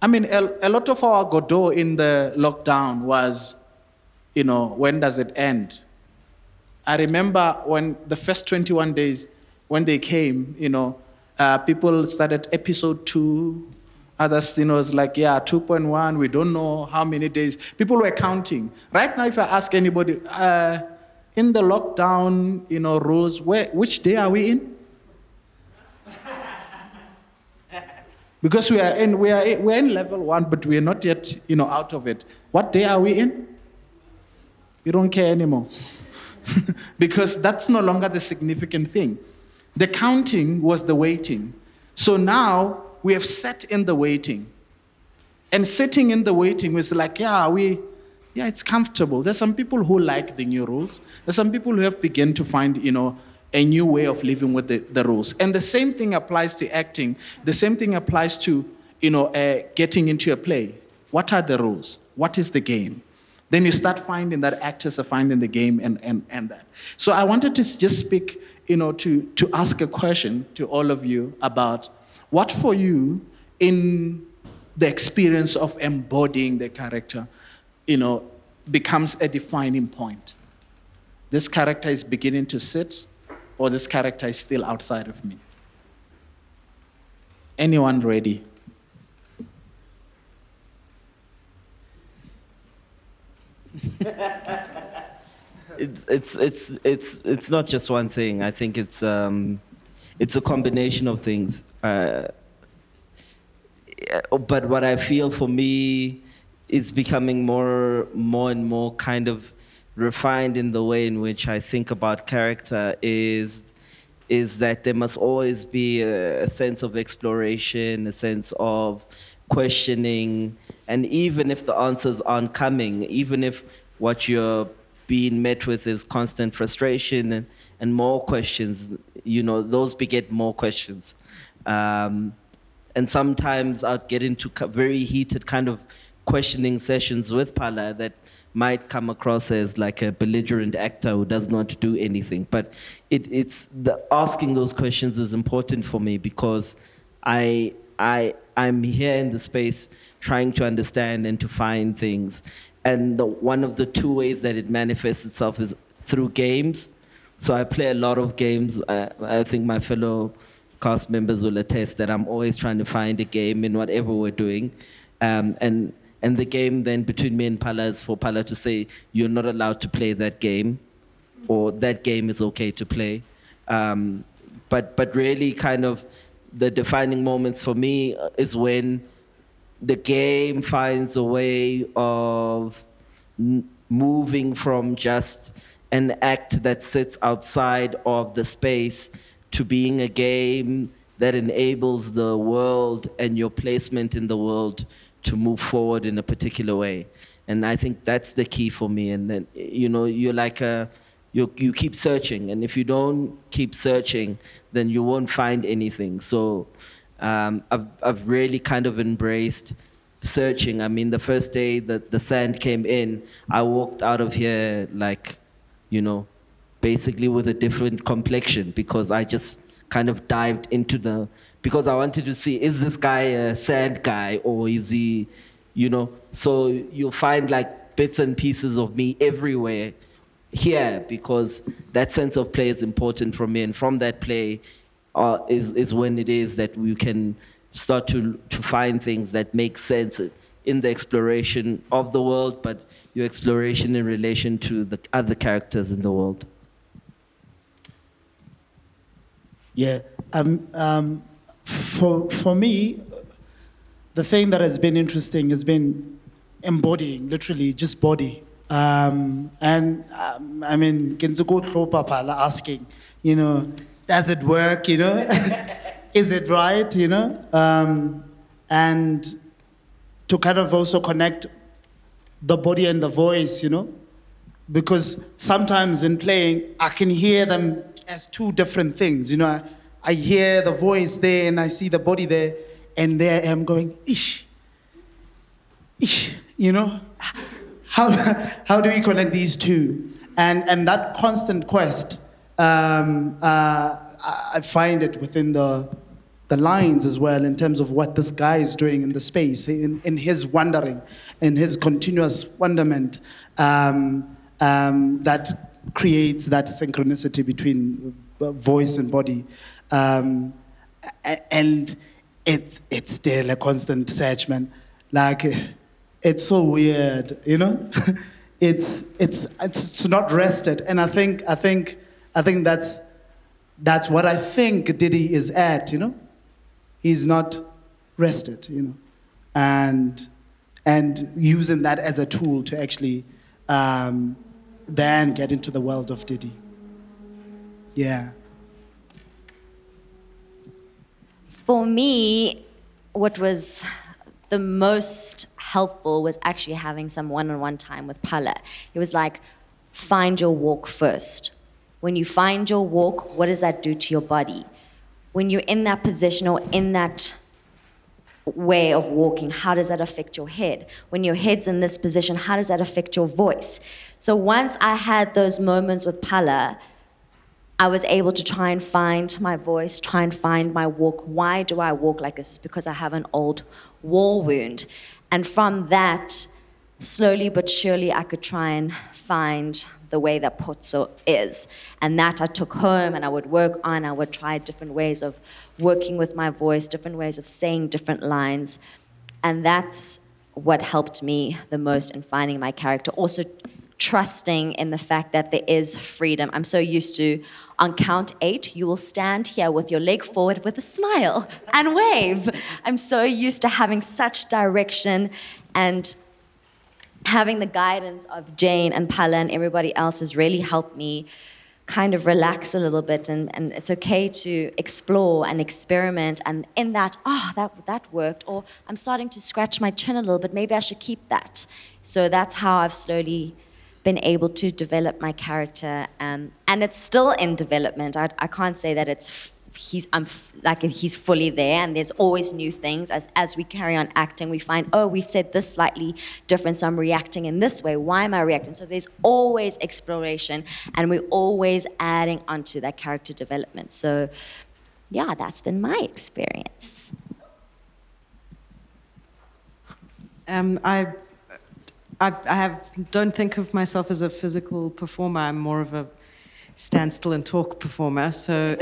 I mean, a lot of our Godot in the lockdown was, when does it end? I remember when the first 21 days, when they came, people started episode 2. Others, it's like, 2.1, we don't know how many days. People were counting. Right now, if I ask anybody, in the lockdown, rules, which day are we in? Because we're in level 1, but we are not yet, out of it. What day are we in? You don't care anymore. Because that's no longer the significant thing. The counting was the waiting. So now we have sat in the waiting. And sitting in the waiting was like, it's comfortable. There's some people who like the new rules. There's some people who have begun to find, a new way of living with the rules. And the same thing applies to acting. The same thing applies to, getting into a play. What are the rules? What is the game? Then you start finding that actors are finding the game and that. So I wanted to just speak, to ask a question to all of you about what for you in the experience of embodying the character, becomes a defining point. This character is beginning to sit, or this character is still outside of me. Anyone ready? It's not just one thing. I think it's a combination of things. But what I feel for me is becoming more and more kind of refined in the way in which I think about character is that there must always be a sense of exploration, a sense of questioning, and even if the answers aren't coming, even if what you're being met with is constant frustration and more questions, those beget more questions. And sometimes I'll get into very heated kind of questioning sessions with Phala that might come across as like a belligerent actor who does not do anything. But it's the asking those questions is important for me because I'm here in the space trying to understand and to find things. And one of the two ways that it manifests itself is through games. So I play a lot of games. I think my fellow cast members will attest that I'm always trying to find a game in whatever we're doing. And the game then between me and Phala is for Phala to say, you're not allowed to play that game, or that game is okay to play. But really kind of the defining moments for me is when the game finds a way of moving from just an act that sits outside of the space to being a game that enables the world and your placement in the world to move forward in a particular way. And I think that's the key for me. And then, you're like you keep searching. And if you don't keep searching, then you won't find anything. So I've really kind of embraced searching. I mean, the first day that the sand came in, I walked out of here like, basically with a different complexion because I just kind of dived into because I wanted to see, is this guy a sand guy or is he, so you'll find like bits and pieces of me everywhere here, because that sense of play is important for me, and from that play is when it is that we can start to find things that make sense in the exploration of the world, but your exploration in relation to the other characters in the world. Yeah. For me, the thing that has been interesting has been embodying, literally just body. I mean, Kenzuko Phala asking, you know, does it work, you know? Is it right, you know? And to kind of also connect the body and the voice, you know? Because sometimes in playing, I can hear them as two different things, you know? I hear the voice there and I see the body there, and there I am going, ish, you know? How do we connect these two? And that constant quest, I find it within the lines as well, in terms of what this guy is doing in the space, in his wandering, in his continuous wonderment, that creates that synchronicity between voice and body. And it's still a constant search, man. Like, it's so weird, you know? it's not rested, and I think that's what I think Diddy is at, you know? He's not rested, you know, and using that as a tool to actually then get into the world of Diddy. Yeah. For me, what was the most helpful was actually having some one-on-one time with Phala. It was like, find your walk first. When you find your walk, what does that do to your body? When you're in that position or in that way of walking, how does that affect your head? When your head's in this position, how does that affect your voice? So once I had those moments with Phala, I was able to try and find my voice, try and find my walk. Why do I walk like this? Because I have an old war wound. And from that, slowly but surely, I could try and find the way that Potso is. And that I took home and I would work on. I would try different ways of working with my voice, different ways of saying different lines. And that's what helped me the most in finding my character. Also trusting in the fact that there is freedom. I'm so used to, on count 8, you will stand here with your leg forward with a smile and wave. I'm so used to having such direction, and having the guidance of Jane and Phala and everybody else has really helped me kind of relax a little bit, and it's okay to explore and experiment, and in that, that worked, or I'm starting to scratch my chin a little bit, maybe I should keep that. So that's how I've slowly been able to develop my character, and it's still in development. I can't say that he's fully there, and there's always new things. As we carry on acting, we find, we've said this slightly different, so I'm reacting in this way. Why am I reacting? So there's always exploration, and we're always adding onto that character development. So yeah, that's been my experience. I don't think of myself as a physical performer. I'm more of a stand still and talk performer. So,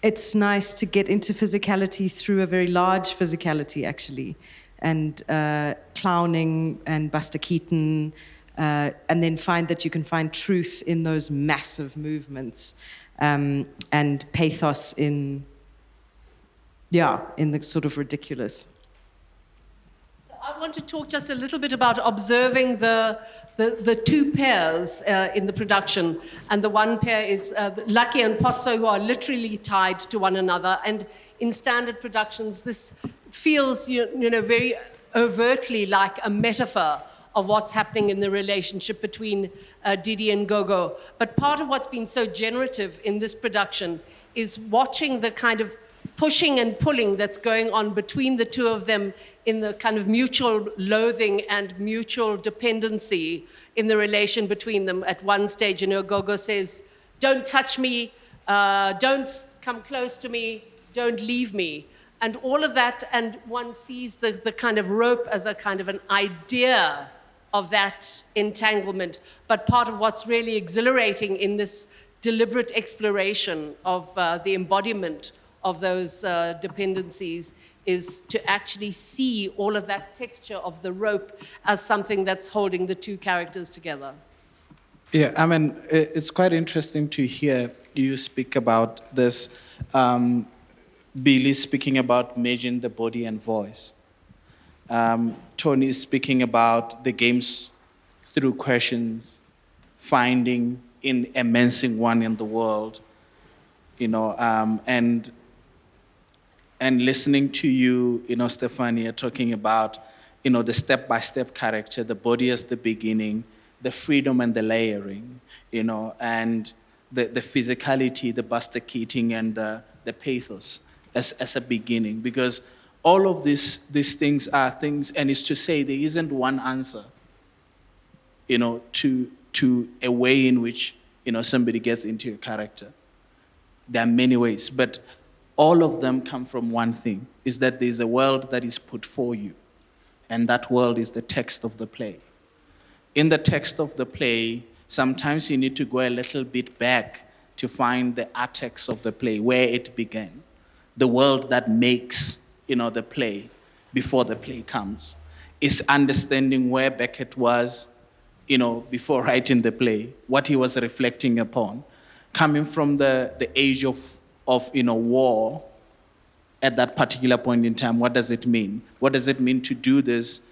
it's nice to get into physicality through a very large physicality, actually, and clowning and Buster Keaton, and then find that you can find truth in those massive movements, and pathos in the sort of ridiculous. I want to talk just a little bit about observing the two pairs in the production. And the one pair is Lucky and Potso, who are literally tied to one another. And in standard productions, this feels you know, very overtly like a metaphor of what's happening in the relationship between Didi and Gogo. But part of what's been so generative in this production is watching the kind of pushing and pulling that's going on between the two of them in the kind of mutual loathing and mutual dependency in the relation between them. At one stage, you know, Gogo says, "Don't touch me, don't come close to me, don't leave me." And all of that, and one sees the kind of rope as a kind of an idea of that entanglement. But part of what's really exhilarating in this deliberate exploration of the embodiment of those dependencies is to actually see all of that texture of the rope as something that's holding the two characters together. Yeah, I mean, it's quite interesting to hear you speak about this, Billy speaking about merging the body and voice. Tony is speaking about the games through questions, finding in immersing one in the world, and listening to you, Stefania, talking about, the step-by-step character, the body as the beginning, the freedom and the layering, and the physicality, the busticating and the pathos as a beginning. Because all of these things are things, and it's to say there isn't one answer, to a way in which, somebody gets into a character. There are many ways, but all of them come from one thing, is that there's a world that is put for you, and that world is the text of the play. In the text of the play, sometimes you need to go a little bit back to find the artex of the play, where it began, the world that makes, the play before the play comes. It's understanding where Beckett was, before writing the play, what he was reflecting upon, coming from the age of war at that particular point in time. What does it mean? What does it mean to do this,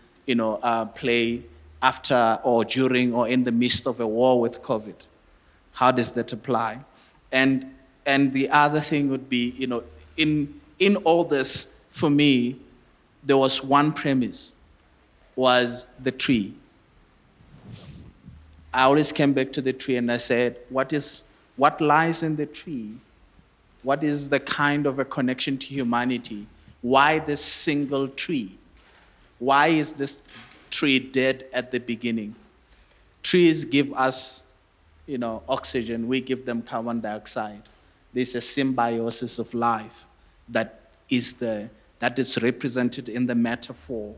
play after or during or in the midst of a war with COVID? How does that apply? And the other thing would be, in all this, for me, there was one premise, was the tree. I always came back to the tree and I said, what lies in the tree? What is the kind of a connection to humanity? Why this single tree? Why is this tree dead at the beginning? Trees give us, oxygen. We give them carbon dioxide. There's a symbiosis of life that is represented in the metaphor.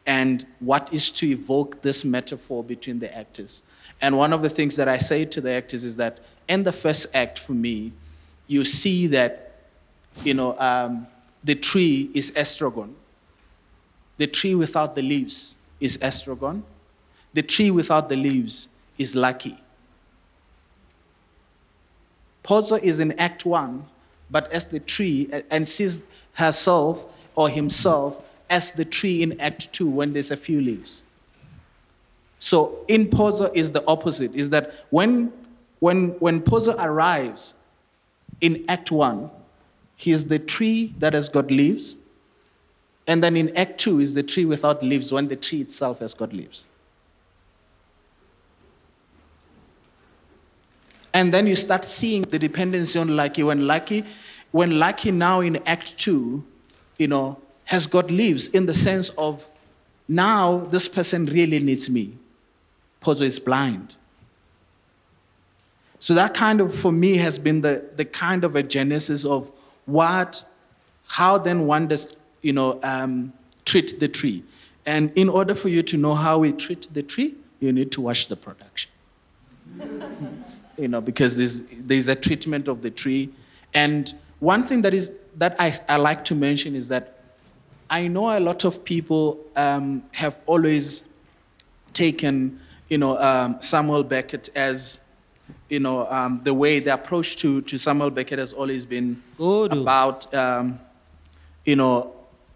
And what is to evoke this metaphor between the actors? And one of the things that I say to the actors is that in the first act, for me, you see that, the tree is estrogen. The tree without the leaves is estrogen. The tree without the leaves is lucky. Phozo is in Act 1, but as the tree, and sees herself or himself as the tree in Act 2 when there's a few leaves. So in Phozo is the opposite, is that when Phozo arrives in Act 1, he is the tree that has got leaves, and then in Act 2 is the tree without leaves when the tree itself has got leaves. And then you start seeing the dependency on Lucky. When Lucky now in Act 2, has got leaves in the sense of, now this person really needs me. Phozo is blind. So that kind of, for me, has been the kind of a genesis of how then one does, treat the tree. And in order for you to know how we treat the tree, you need to watch the production. Because there's a treatment of the tree. And one thing that I like to mention is that I know a lot of people have always taken, Samuel Beckett as, the way the approach to Samuel Beckett has always been about,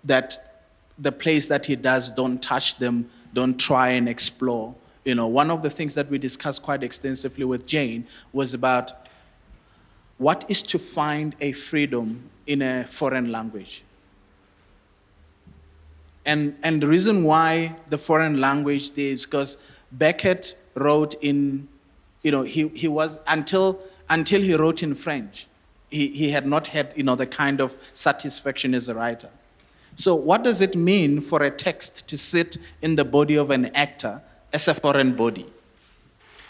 that the plays that he does, don't touch them, don't try and explore. One of the things that we discussed quite extensively with Jane was about what is to find a freedom in a foreign language. And the reason why the foreign language there is because Beckett wrote in, he was, until he wrote in French, he had not had, the kind of satisfaction as a writer. So what does it mean for a text to sit in the body of an actor as a foreign body?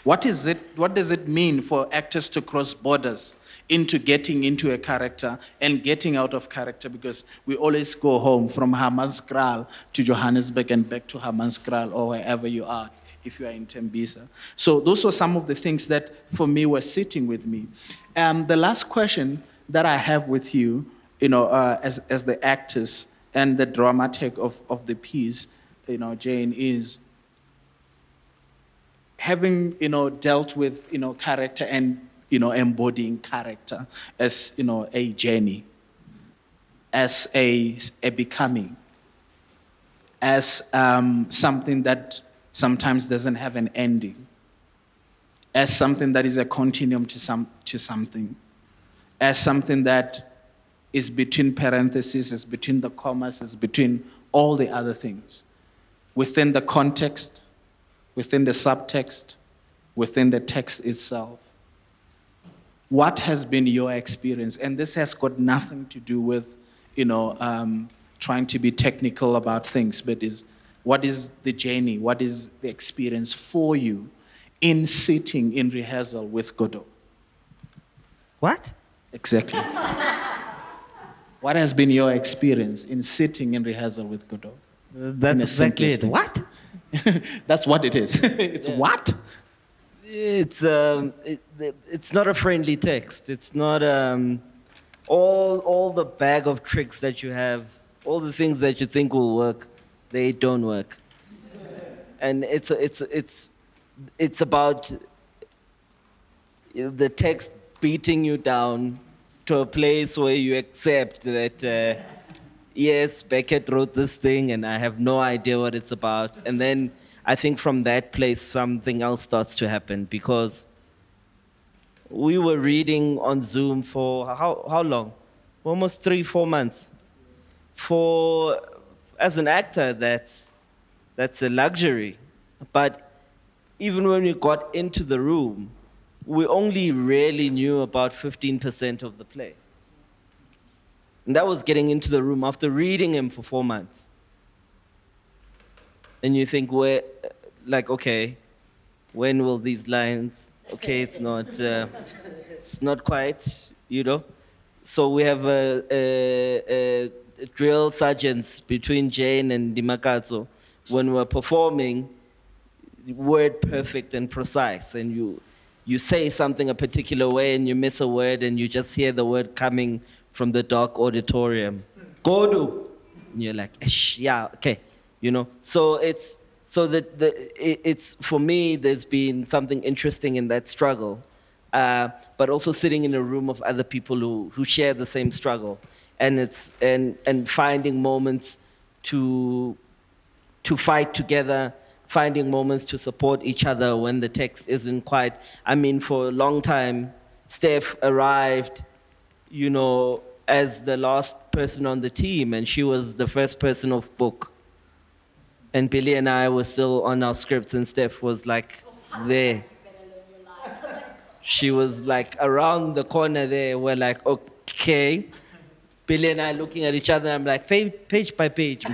What does it mean for actors to cross borders into getting into a character and getting out of character? Because we always go home from Hammanskraal to Johannesburg and back to Hammanskraal or wherever you are if you are in Tembisa. So those were some of the things that, for me, were sitting with me. The last question that I have with you, as the actors and the dramaturg of the piece, Jane, is having, dealt with, character and, embodying character as, a journey, as a becoming, as something that sometimes doesn't have an ending, as something that is a continuum to something, as something that is between parentheses, is between the commas, is between all the other things, within the context, within the subtext, within the text itself. What has been your experience? And this has got nothing to do with, trying to be technical about things, but what is the journey? What is the experience for you in sitting in rehearsal with Godot? What? Exactly. What has been your experience in sitting in rehearsal with Godot? That's exactly it. What? That's what it is. It's what? It's not a friendly text. It's not all the bag of tricks that you have, all the things that you think will work, they don't work. And it's about the text beating you down to a place where you accept that, yes, Beckett wrote this thing and I have no idea what it's about. And then I think from that place, something else starts to happen, because we were reading on Zoom for how long? Almost 3-4 months. As an actor, that's a luxury. But even when we got into the room, we only really knew about 15% of the play. And that was getting into the room after reading him for 4 months. And you think, okay, when will these lines? Okay, it's not quite, So we have a drill sergeants between Jane and Dimakatso. When we're performing, word perfect and precise, and you say something a particular way and you miss a word and you just hear the word coming from the dark auditorium. Godot. And you're like, yeah, okay. So it's for me, there's been something interesting in that struggle, but also sitting in a room of other people who share the same struggle, and finding moments to fight together, finding moments to support each other when the text isn't quite. For a long time, Steph arrived, as the last person on the team, and she was the first person off book. And Billy and I were still on our scripts, and Steph was like there. She was like around the corner there. We're like, okay. Billy and I looking at each other, I'm like, page by page,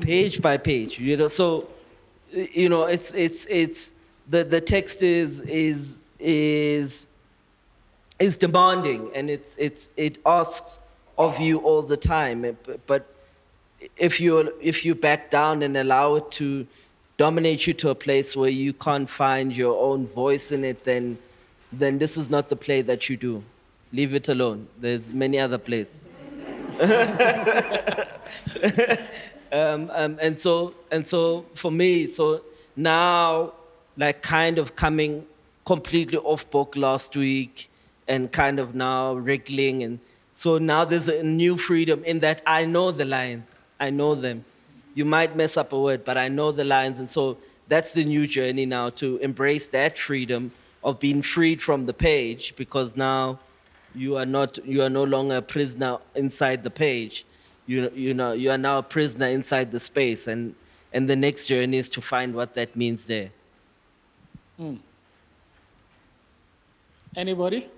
page by page. So, it's the text is demanding, and it asks of you all the time. But if you back down and allow it to dominate you to a place where you can't find your own voice in it, then this is not the play that you do. Leave it alone. There's many other plays. And so for me, so now, like, kind of coming completely off book last week, and kind of now wriggling, and so now there's a new freedom in that I know the lines. I know them. You might mess up a word, but I know the lines, and so that's the new journey now, to embrace that freedom of being freed from the page, because now you are no longer a prisoner inside the page. You are now a prisoner inside the space, and the next journey is to find what that means there. Anybody?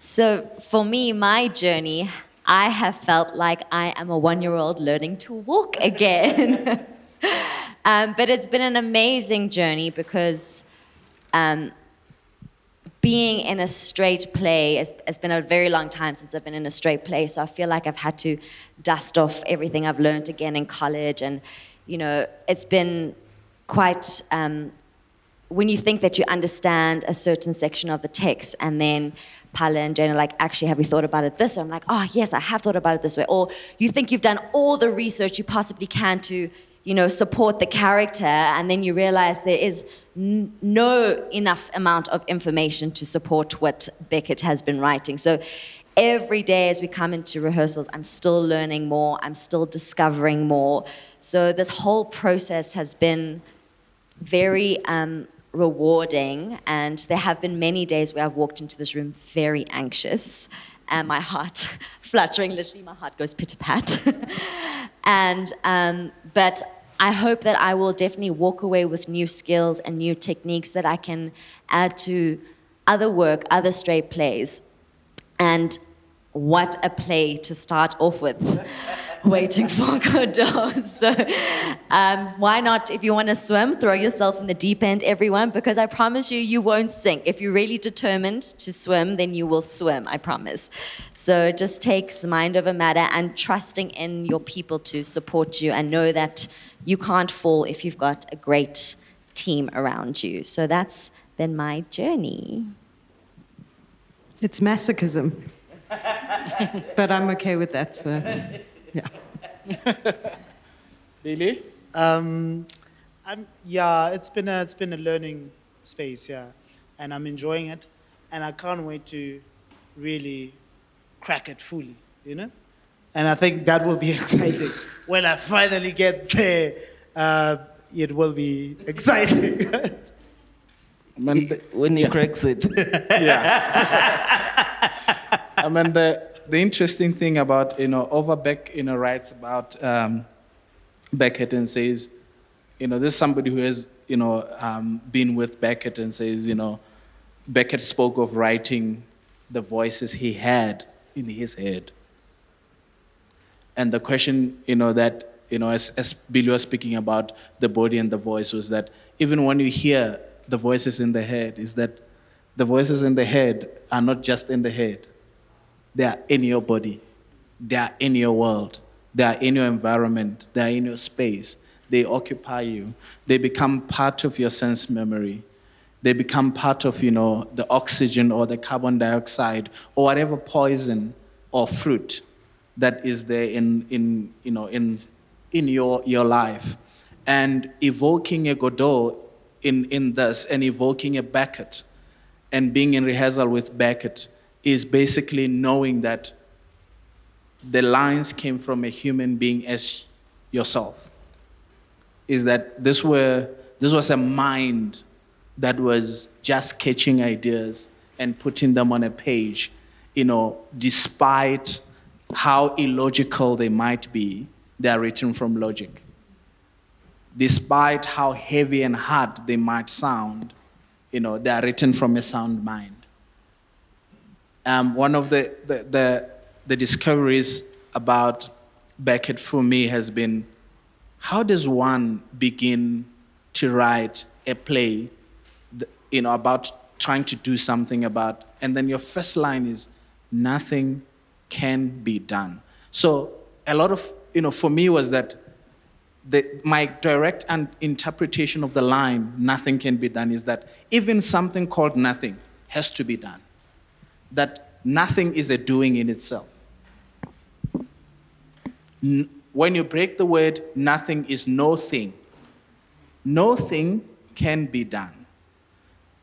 So for me, my journey, I have felt like I am a 1-year-old learning to walk again. But it's been an amazing journey, because being in a straight play, it's been a very long time since I've been in a straight play, so I feel like I've had to dust off everything I've learned again in college, and it's been quite, when you think that you understand a certain section of the text, and then Phala and Jane are like, actually, have you thought about it this way? I'm like, oh, yes, I have thought about it this way. Or you think you've done all the research you possibly can to, support the character, and then you realize there is no enough amount of information to support what Beckett has been writing. So every day as we come into rehearsals, I'm still learning more, I'm still discovering more. So this whole process has been very rewarding, and there have been many days where I've walked into this room very anxious, and my heart fluttering, literally my heart goes pitter-pat. But I hope that I will definitely walk away with new skills and new techniques that I can add to other work, other straight plays. And what a play to start off with, Waiting for Godot. So why not, if you want to swim, throw yourself in the deep end, everyone, because I promise you, you won't sink. If you're really determined to swim, then you will swim, I promise. So it just takes mind over matter and trusting in your people to support you, and know that you can't fall if you've got a great team around you. So that's been my journey. It's masochism. But I'm okay with that, so yeah. Lily? It's been a learning space, yeah, and I'm enjoying it, and I can't wait to really crack it fully, And I think that will be exciting when I finally get there. It will be exciting. When he cracks it. Yeah. I mean, the interesting thing about, Over Beck, writes about Beckett and says, there's somebody who has, been with Beckett and says, Beckett spoke of writing the voices he had in his head. And the question, that, as Billy was speaking about the body and the voice, was that even when you hear the voices in the head, is that the voices in the head are not just in the head. They are in your body. They are in your world. They are in your environment. They are in your space. They occupy you. They become part of your sense memory. They become part of, the oxygen or the carbon dioxide or whatever poison or fruit that is there in your life. And evoking a Godot in this, and evoking a Beckett, and being in rehearsal with Beckett, is basically knowing that the lines came from a human being as yourself. Is that this was a mind that was just catching ideas and putting them on a page, despite how illogical they might be, they are written from logic. Despite how heavy and hard they might sound, they are written from a sound mind. One of the discoveries about Beckett for me has been, how does one begin to write a play, about trying to do something about, and then your first line is, nothing can be done. So a lot of, for me was that my direct interpretation of the line, nothing can be done, is that even something called nothing has to be done. That nothing is a doing in itself. When you break the word, nothing is no thing. No thing can be done.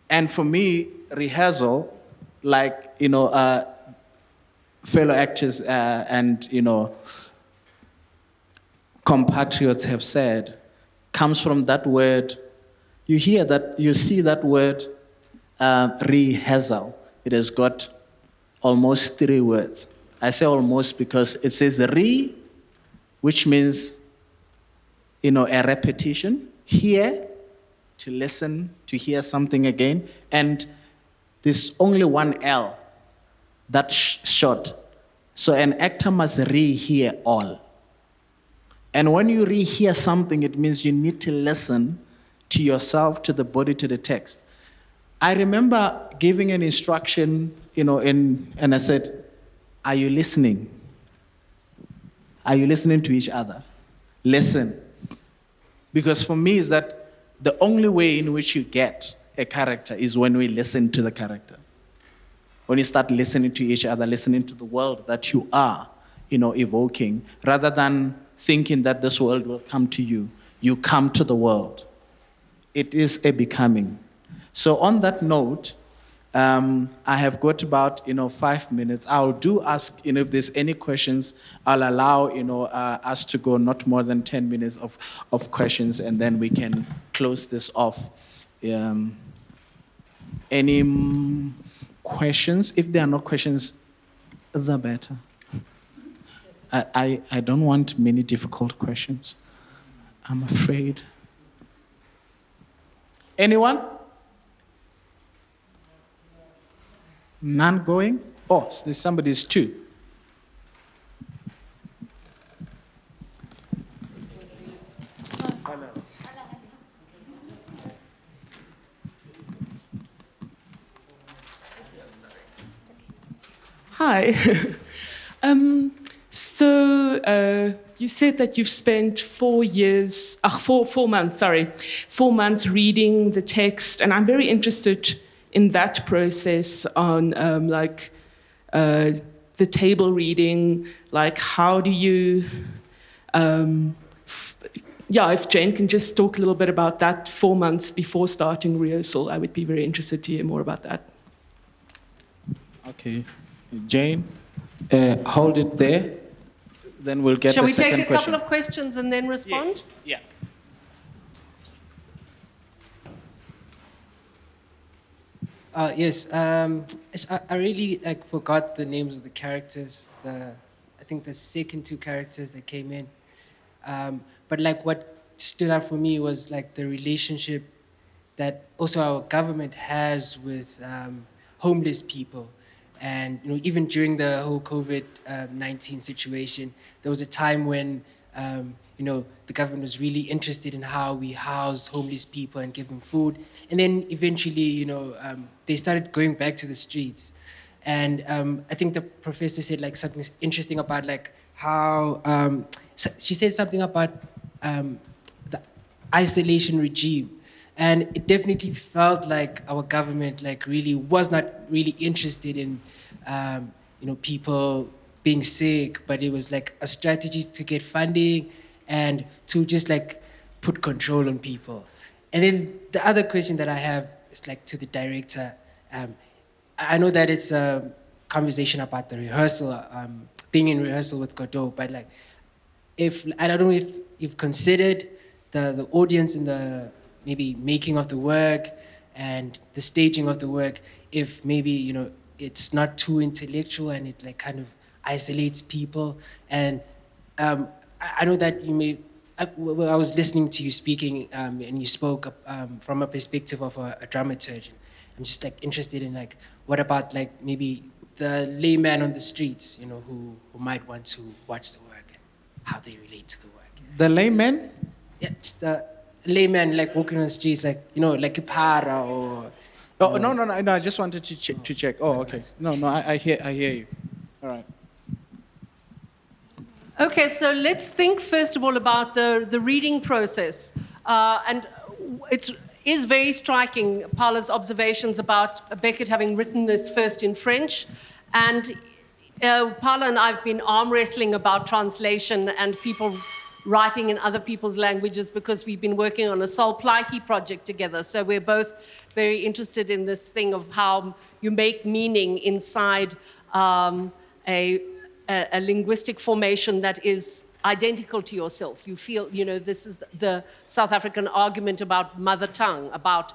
And for me, rehearsal, like, fellow actors and, compatriots have said, comes from that word. You hear that, you see that word, rehearsal. It has got almost 3 words. I say almost because it says re, which means, a repetition. Hear, to listen, to hear something again. And there's only one L, that's short. So an actor must re-hear all. And when you re-hear something, it means you need to listen to yourself, to the body, to the text. I remember giving an instruction, and I said, are you listening? Are you listening to each other? Listen. Because for me, is that the only way in which you get a character is when we listen to the character. When you start listening to each other, listening to the world that you are, evoking, rather than thinking that this world will come to you. You come to the world. It is a becoming. So on that note, I have got about 5 minutes. I'll do ask if there's any questions. I'll allow us to go not more than 10 minutes of questions, and then we can close this off. Any questions? If there are no questions, the better. I don't want many difficult questions, I'm afraid. Anyone? None going? Oh, there's somebody's too. Hi. So you said that you've spent 4 months reading the text, and I'm very interested in that process on the table reading. Like, how do you? If Jane can just talk a little bit about that 4 months before starting rehearsal, I would be very interested to hear more about that. Okay, Jane, hold it there. Then we'll get Shall the we second take a question. couple of questions and then respond? Yes. Yeah. Yes. I really forgot the names of the characters. I think the second two characters that came in. But what stood out for me was the relationship that also our government has with homeless people. And even during the whole COVID-19 situation, there was a time when the government was really interested in how we house homeless people and give them food. And then eventually, they started going back to the streets. And I think the professor said something interesting about how she said something about the isolation regime. And it definitely felt like our government really was not really interested in people being sick, but it was a strategy to get funding and to just put control on people. And then the other question that I have is to the director. I know that it's a conversation about the rehearsal, being in rehearsal with Godot, but I don't know if you've considered the audience in the maybe making of the work and the staging of the work, if maybe it's not too intellectual and it kind of isolates people. And I know that you may. I was listening to you speaking, and you spoke from a perspective of a dramaturg. I'm just interested in what about maybe the layman on the streets, who might want to watch the work and how they relate to the work. The layman? Yeah, just the layman walking on the streets, like a para or. Oh no! I just wanted to check. Oh, okay. No, I hear you. All right. Okay, so let's think first of all about the reading process. And it is very striking, Phala's observations about Beckett having written this first in French. And Phala and I have been arm wrestling about translation and people writing in other people's languages because we've been working on a Sol Plaatjie project together. So we're both very interested in this thing of how you make meaning inside a linguistic formation that is identical to yourself. You feel, this is the South African argument about mother tongue, about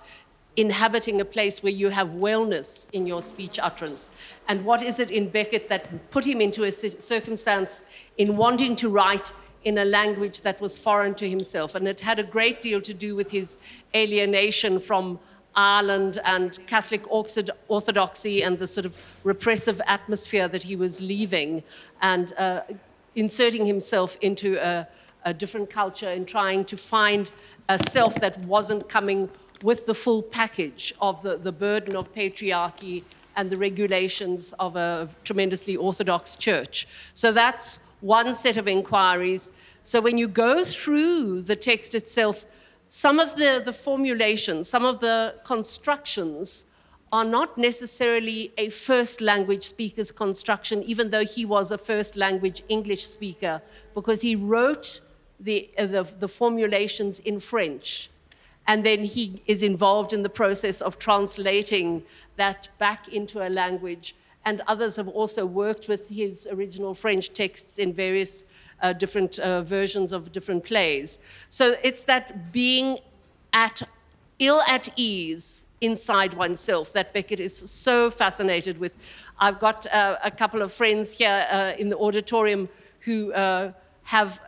inhabiting a place where you have wellness in your speech utterance. And what is it in Beckett that put him into a circumstance in wanting to write in a language that was foreign to himself? And it had a great deal to do with his alienation from Ireland and Catholic orthodoxy and the sort of repressive atmosphere that he was leaving and inserting himself into a different culture and trying to find a self that wasn't coming with the full package of the burden of patriarchy and the regulations of a tremendously orthodox church. So that's one set of inquiries. So when you go through the text itself, some of the formulations, some of the constructions are not necessarily a first language speaker's construction, even though he was a first language English speaker, because he wrote the formulations in French. And then he is involved in the process of translating that back into a language. And others have also worked with his original French texts in various different versions of different plays. So it's that being ill at ease inside oneself that Beckett is so fascinated with. I've got a couple of friends here in the auditorium who have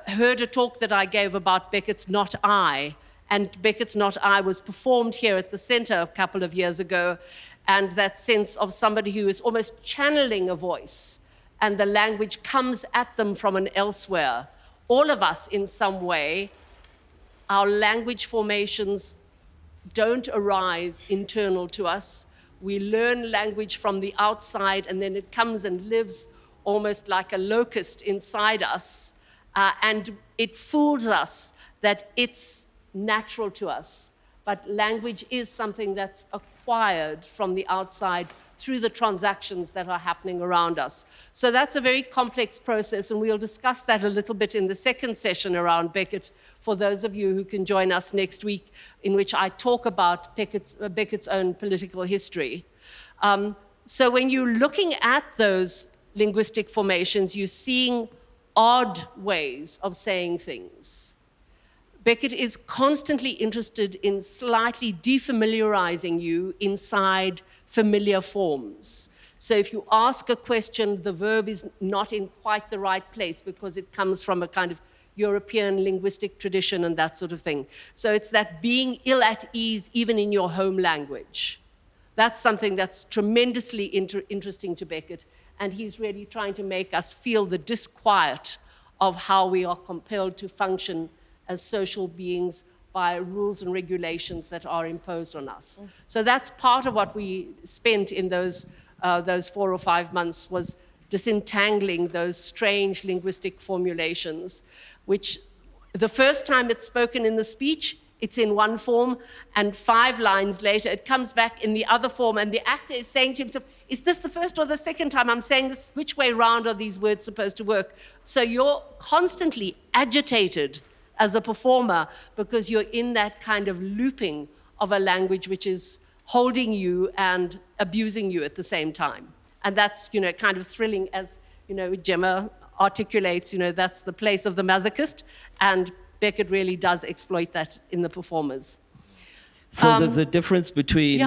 heard a talk that I gave about Beckett's Not I. And Beckett's Not I was performed here at the center a couple of years ago. And that sense of somebody who is almost channeling a voice and the language comes at them from an elsewhere. All of us, in some way, our language formations don't arise internal to us. We learn language from the outside, and then it comes and lives almost like a locust inside us. And it fools us that it's natural to us. But language is something that's acquired from the outside through the transactions that are happening around us. So that's a very complex process, and we'll discuss that a little bit in the second session around Beckett, for those of you who can join us next week, in which I talk about Beckett's own political history. So when you're looking at those linguistic formations, you're seeing odd ways of saying things. Beckett is constantly interested in slightly defamiliarizing you inside familiar forms. So if you ask a question, the verb is not in quite the right place because it comes from a kind of European linguistic tradition and that sort of thing. So it's that being ill at ease even in your home language. That's something that's tremendously interesting to Beckett, and he's really trying to make us feel the disquiet of how we are compelled to function as social beings by rules and regulations that are imposed on us. So that's part of what we spent in those 4 or 5 months, was disentangling those strange linguistic formulations, which the first time it's spoken in the speech, it's in one form, and 5 lines later, it comes back in the other form, and the actor is saying to himself, is this the first or the second time I'm saying this? Which way round are these words supposed to work? So you're constantly agitated as a performer because you're in that kind of looping of a language which is holding you and abusing you at the same time. And that's, kind of thrilling, as, Jemma articulates, that's the place of the masochist, and Beckett really does exploit that in the performers. So there's a difference between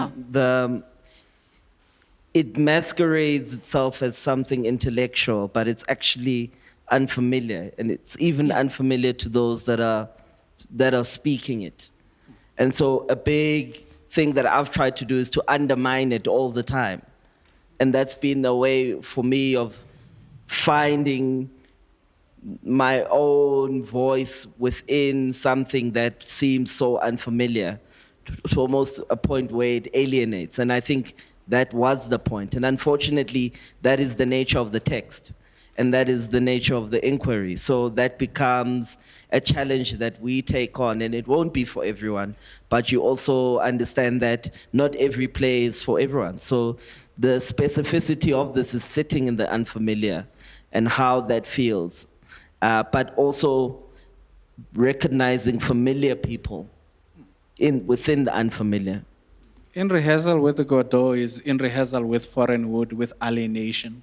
it masquerades itself as something intellectual, but it's actually unfamiliar, and it's even unfamiliar to those that are speaking it. And so a big thing that I've tried to do is to undermine it all the time. And that's been the way for me of finding my own voice within something that seems so unfamiliar, to almost a point where it alienates. And I think that was the point. And unfortunately, that is the nature of the text. And that is the nature of the inquiry. So that becomes a challenge that we take on, and it won't be for everyone. But you also understand that not every play is for everyone. So the specificity of this is sitting in the unfamiliar and how that feels. But also recognizing familiar people within the unfamiliar. In rehearsal with the Godot is in rehearsal with foreign wood, with alienation.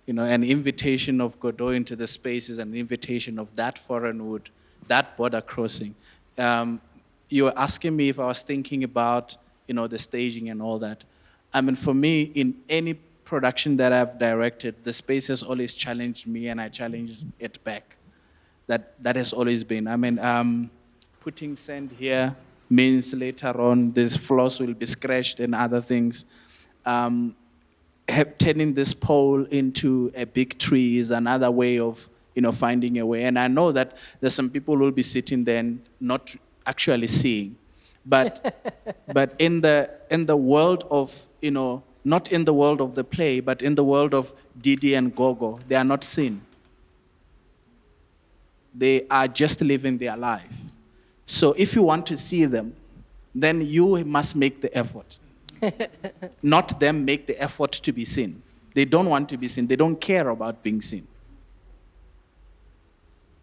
An invitation of Godot into the space is an invitation of that foreign wood, that border crossing. You were asking me if I was thinking about, the staging and all that. I mean, for me, in any production that I've directed, the space has always challenged me, and I challenged it back. That has always been. I mean, putting sand here means later on these floors will be scratched and other things. Turning this pole into a big tree is another way of, finding a way. And I know that there's some people who will be sitting there and not actually seeing. But in the world of, not in the world of the play, but in the world of Didi and Gogo, they are not seen. They are just living their life. So if you want to see them, then you must make the effort. Not them make the effort to be seen. They don't want to be seen. They don't care about being seen.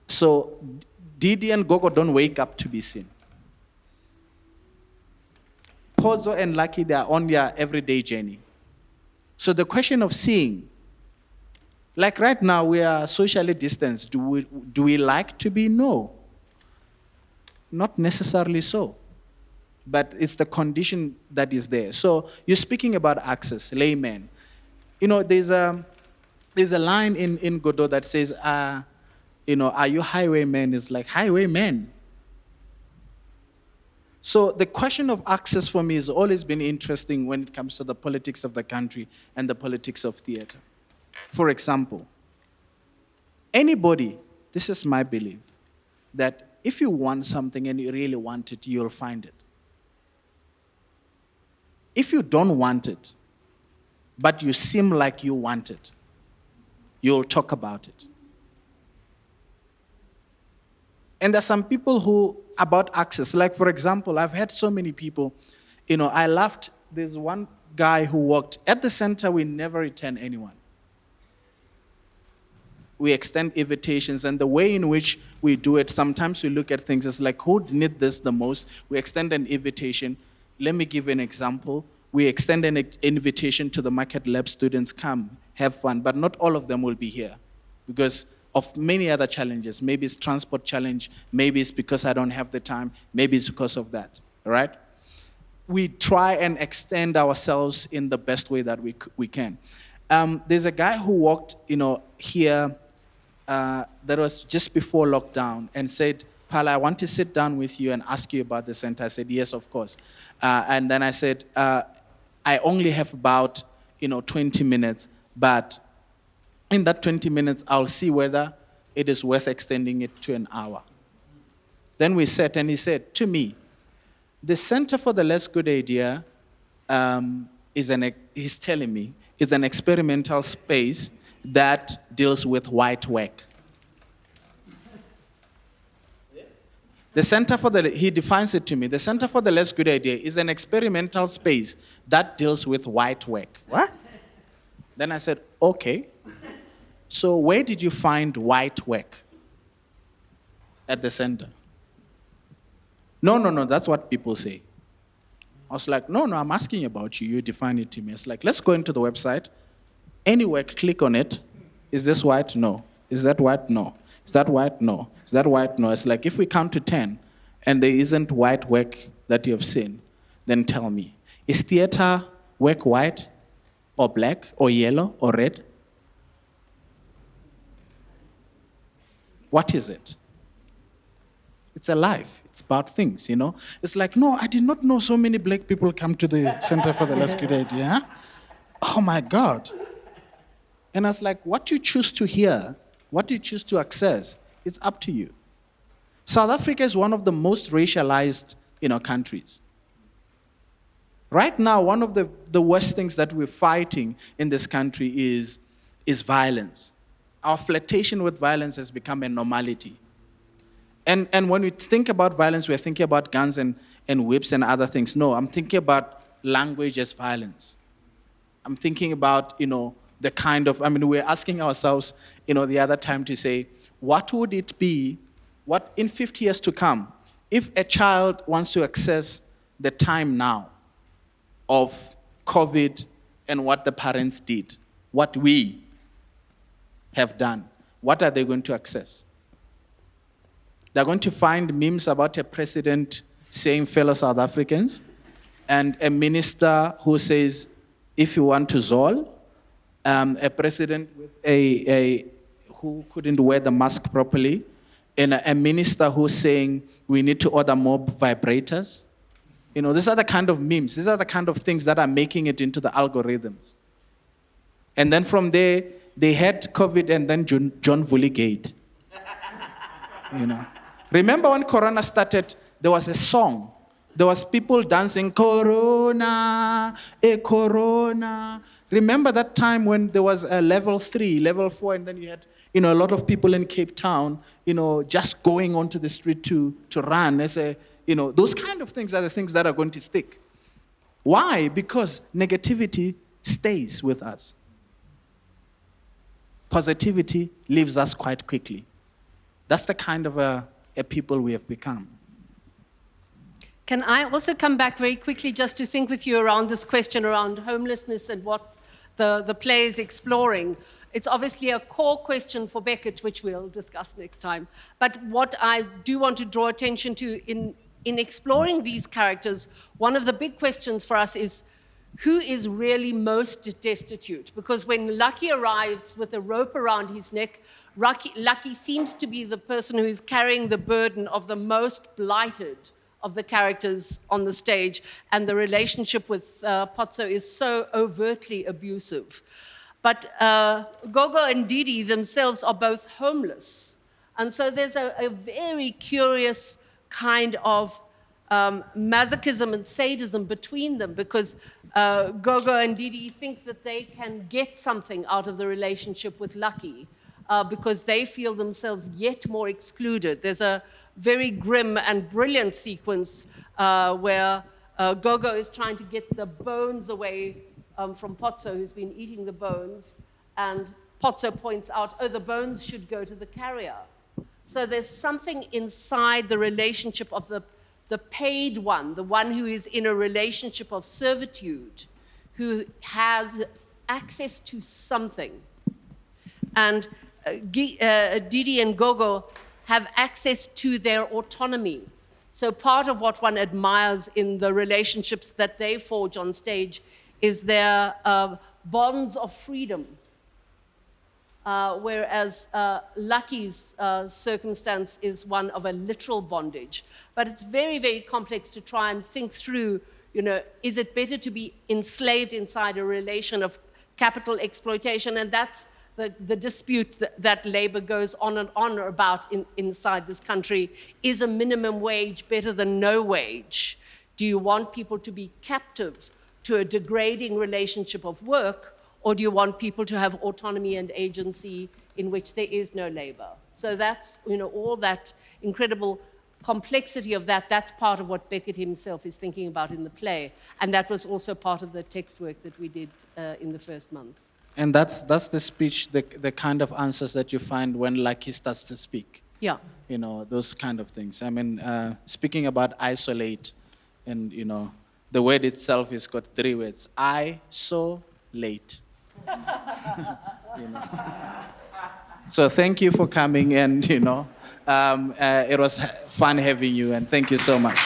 So Didi and Gogo don't wake up to be seen. Pozo and Lucky, they are on their everyday journey. So the question of seeing, like right now we are socially distanced. Do we like to be? No. Not necessarily so. But it's the condition that is there. So you're speaking about access, layman. You know, there's a line in Godot that says, are you highwaymen? It's like, highwaymen. So the question of access for me has always been interesting when it comes to the politics of the country and the politics of theater. For example, anybody, this is my belief, that if you want something and you really want it, you'll find it. If you don't want it, but you seem like you want it, you'll talk about it. And there's some people who, about access, like for example, I've had so many people, I laughed, there's one guy who worked at the center, we never return anyone. We extend invitations, and the way in which we do it, sometimes we look at things as like, who need this the most? We extend an invitation. Let me give you an example. We extend an invitation to the Market Lab students, come, have fun, but not all of them will be here because of many other challenges. Maybe it's transport challenge, maybe it's because I don't have the time, maybe it's because of that, all right? We try and extend ourselves in the best way that we can. There's a guy who walked, here, that was just before lockdown and said, Phala, I want to sit down with you and ask you about the center. I said, yes, of course. And then I said, I only have about, 20 minutes, but in that 20 minutes, I'll see whether it is worth extending it to an hour. Then we sat and he said to me, the Center for the Less Good Idea he's telling me, is an experimental space that deals with white work. He defines it to me, the Center for the Less Good Idea is an experimental space that deals with white work. What? Then I said, okay. So where did you find white work? At the center. No, that's what people say. I was like, no, I'm asking about you. You define it to me. It's like, let's go into the website. Any work, click on it. Is this white? No. Is that white? No. Is that white? No. Is that white? No. It's like, if we count to 10 and there isn't white work that you have seen, then tell me. Is theater work white or black or yellow or red? What is it? It's alive. It's about things, It's like, no, I did not know so many black people come to the Center for the Less Good Idea. Oh my God. And I was like, what you choose to hear, what you choose to access, it's up to you. South Africa is one of the most racialized, countries. Right now, one of the worst things that we're fighting in this country is violence. Our flirtation with violence has become a normality. And when we think about violence, we're thinking about guns and whips and other things. No, I'm thinking about language as violence. I'm thinking about, the kind of, we're asking ourselves, the other time to say, what would it be, what in 50 years to come, if a child wants to access the time now of COVID and what the parents did, what we have done, what are they going to access? They're going to find memes about a president saying fellow South Africans and a minister who says, if you want to Zol, a president with who couldn't wear the mask properly, and a minister who's saying we need to order more vibrators. These are the kind of memes. These are the kind of things that are making it into the algorithms. And then from there, they had COVID and then John Vulligate. Remember when Corona started, there was a song. There was people dancing, Corona, Corona. Remember that time when there was a level 3, level 4, and then you had A lot of people in Cape Town, just going onto the street to run, those kind of things are the things that are going to stick. Why? Because negativity stays with us. Positivity leaves us quite quickly. That's the kind of a people we have become. Can I also come back very quickly just to think with you around this question around homelessness and what the play is exploring? It's obviously a core question for Beckett, which we'll discuss next time. But what I do want to draw attention to in exploring these characters, one of the big questions for us is, who is really most destitute? Because when Lucky arrives with a rope around his neck, Lucky seems to be the person who is carrying the burden of the most blighted of the characters on the stage, and the relationship with Potso is so overtly abusive. But Gogo and Didi themselves are both homeless. And so there's a very curious kind of masochism and sadism between them, because Gogo and Didi think that they can get something out of the relationship with Lucky because they feel themselves yet more excluded. There's a very grim and brilliant sequence where Gogo is trying to get the bones away from Potso, who's been eating the bones, and Potso points out, oh, the bones should go to the carrier. So there's something inside the relationship of the paid one, the one who is in a relationship of servitude, who has access to something. And Didi and Gogo have access to their autonomy. So part of what one admires in the relationships that they forge on stage is their bonds of freedom. Whereas Lucky's circumstance is one of a literal bondage. But it's very, very complex to try and think through, is it better to be enslaved inside a relation of capital exploitation? And that's the dispute that labor goes on and on about inside this country. Is a minimum wage better than no wage? Do you want people to be captive to a degrading relationship of work, or do you want people to have autonomy and agency in which there is no labor? So that's, all that incredible complexity of that's part of what Beckett himself is thinking about in the play. And that was also part of the text work that we did in the first months. And that's the speech, the kind of answers that you find when Lucky starts to speak. Yeah. Those kind of things. I mean, speaking about isolate, and, the word itself has got 3 words. I-so-late. So thank you for coming, and it was fun having you, and thank you so much.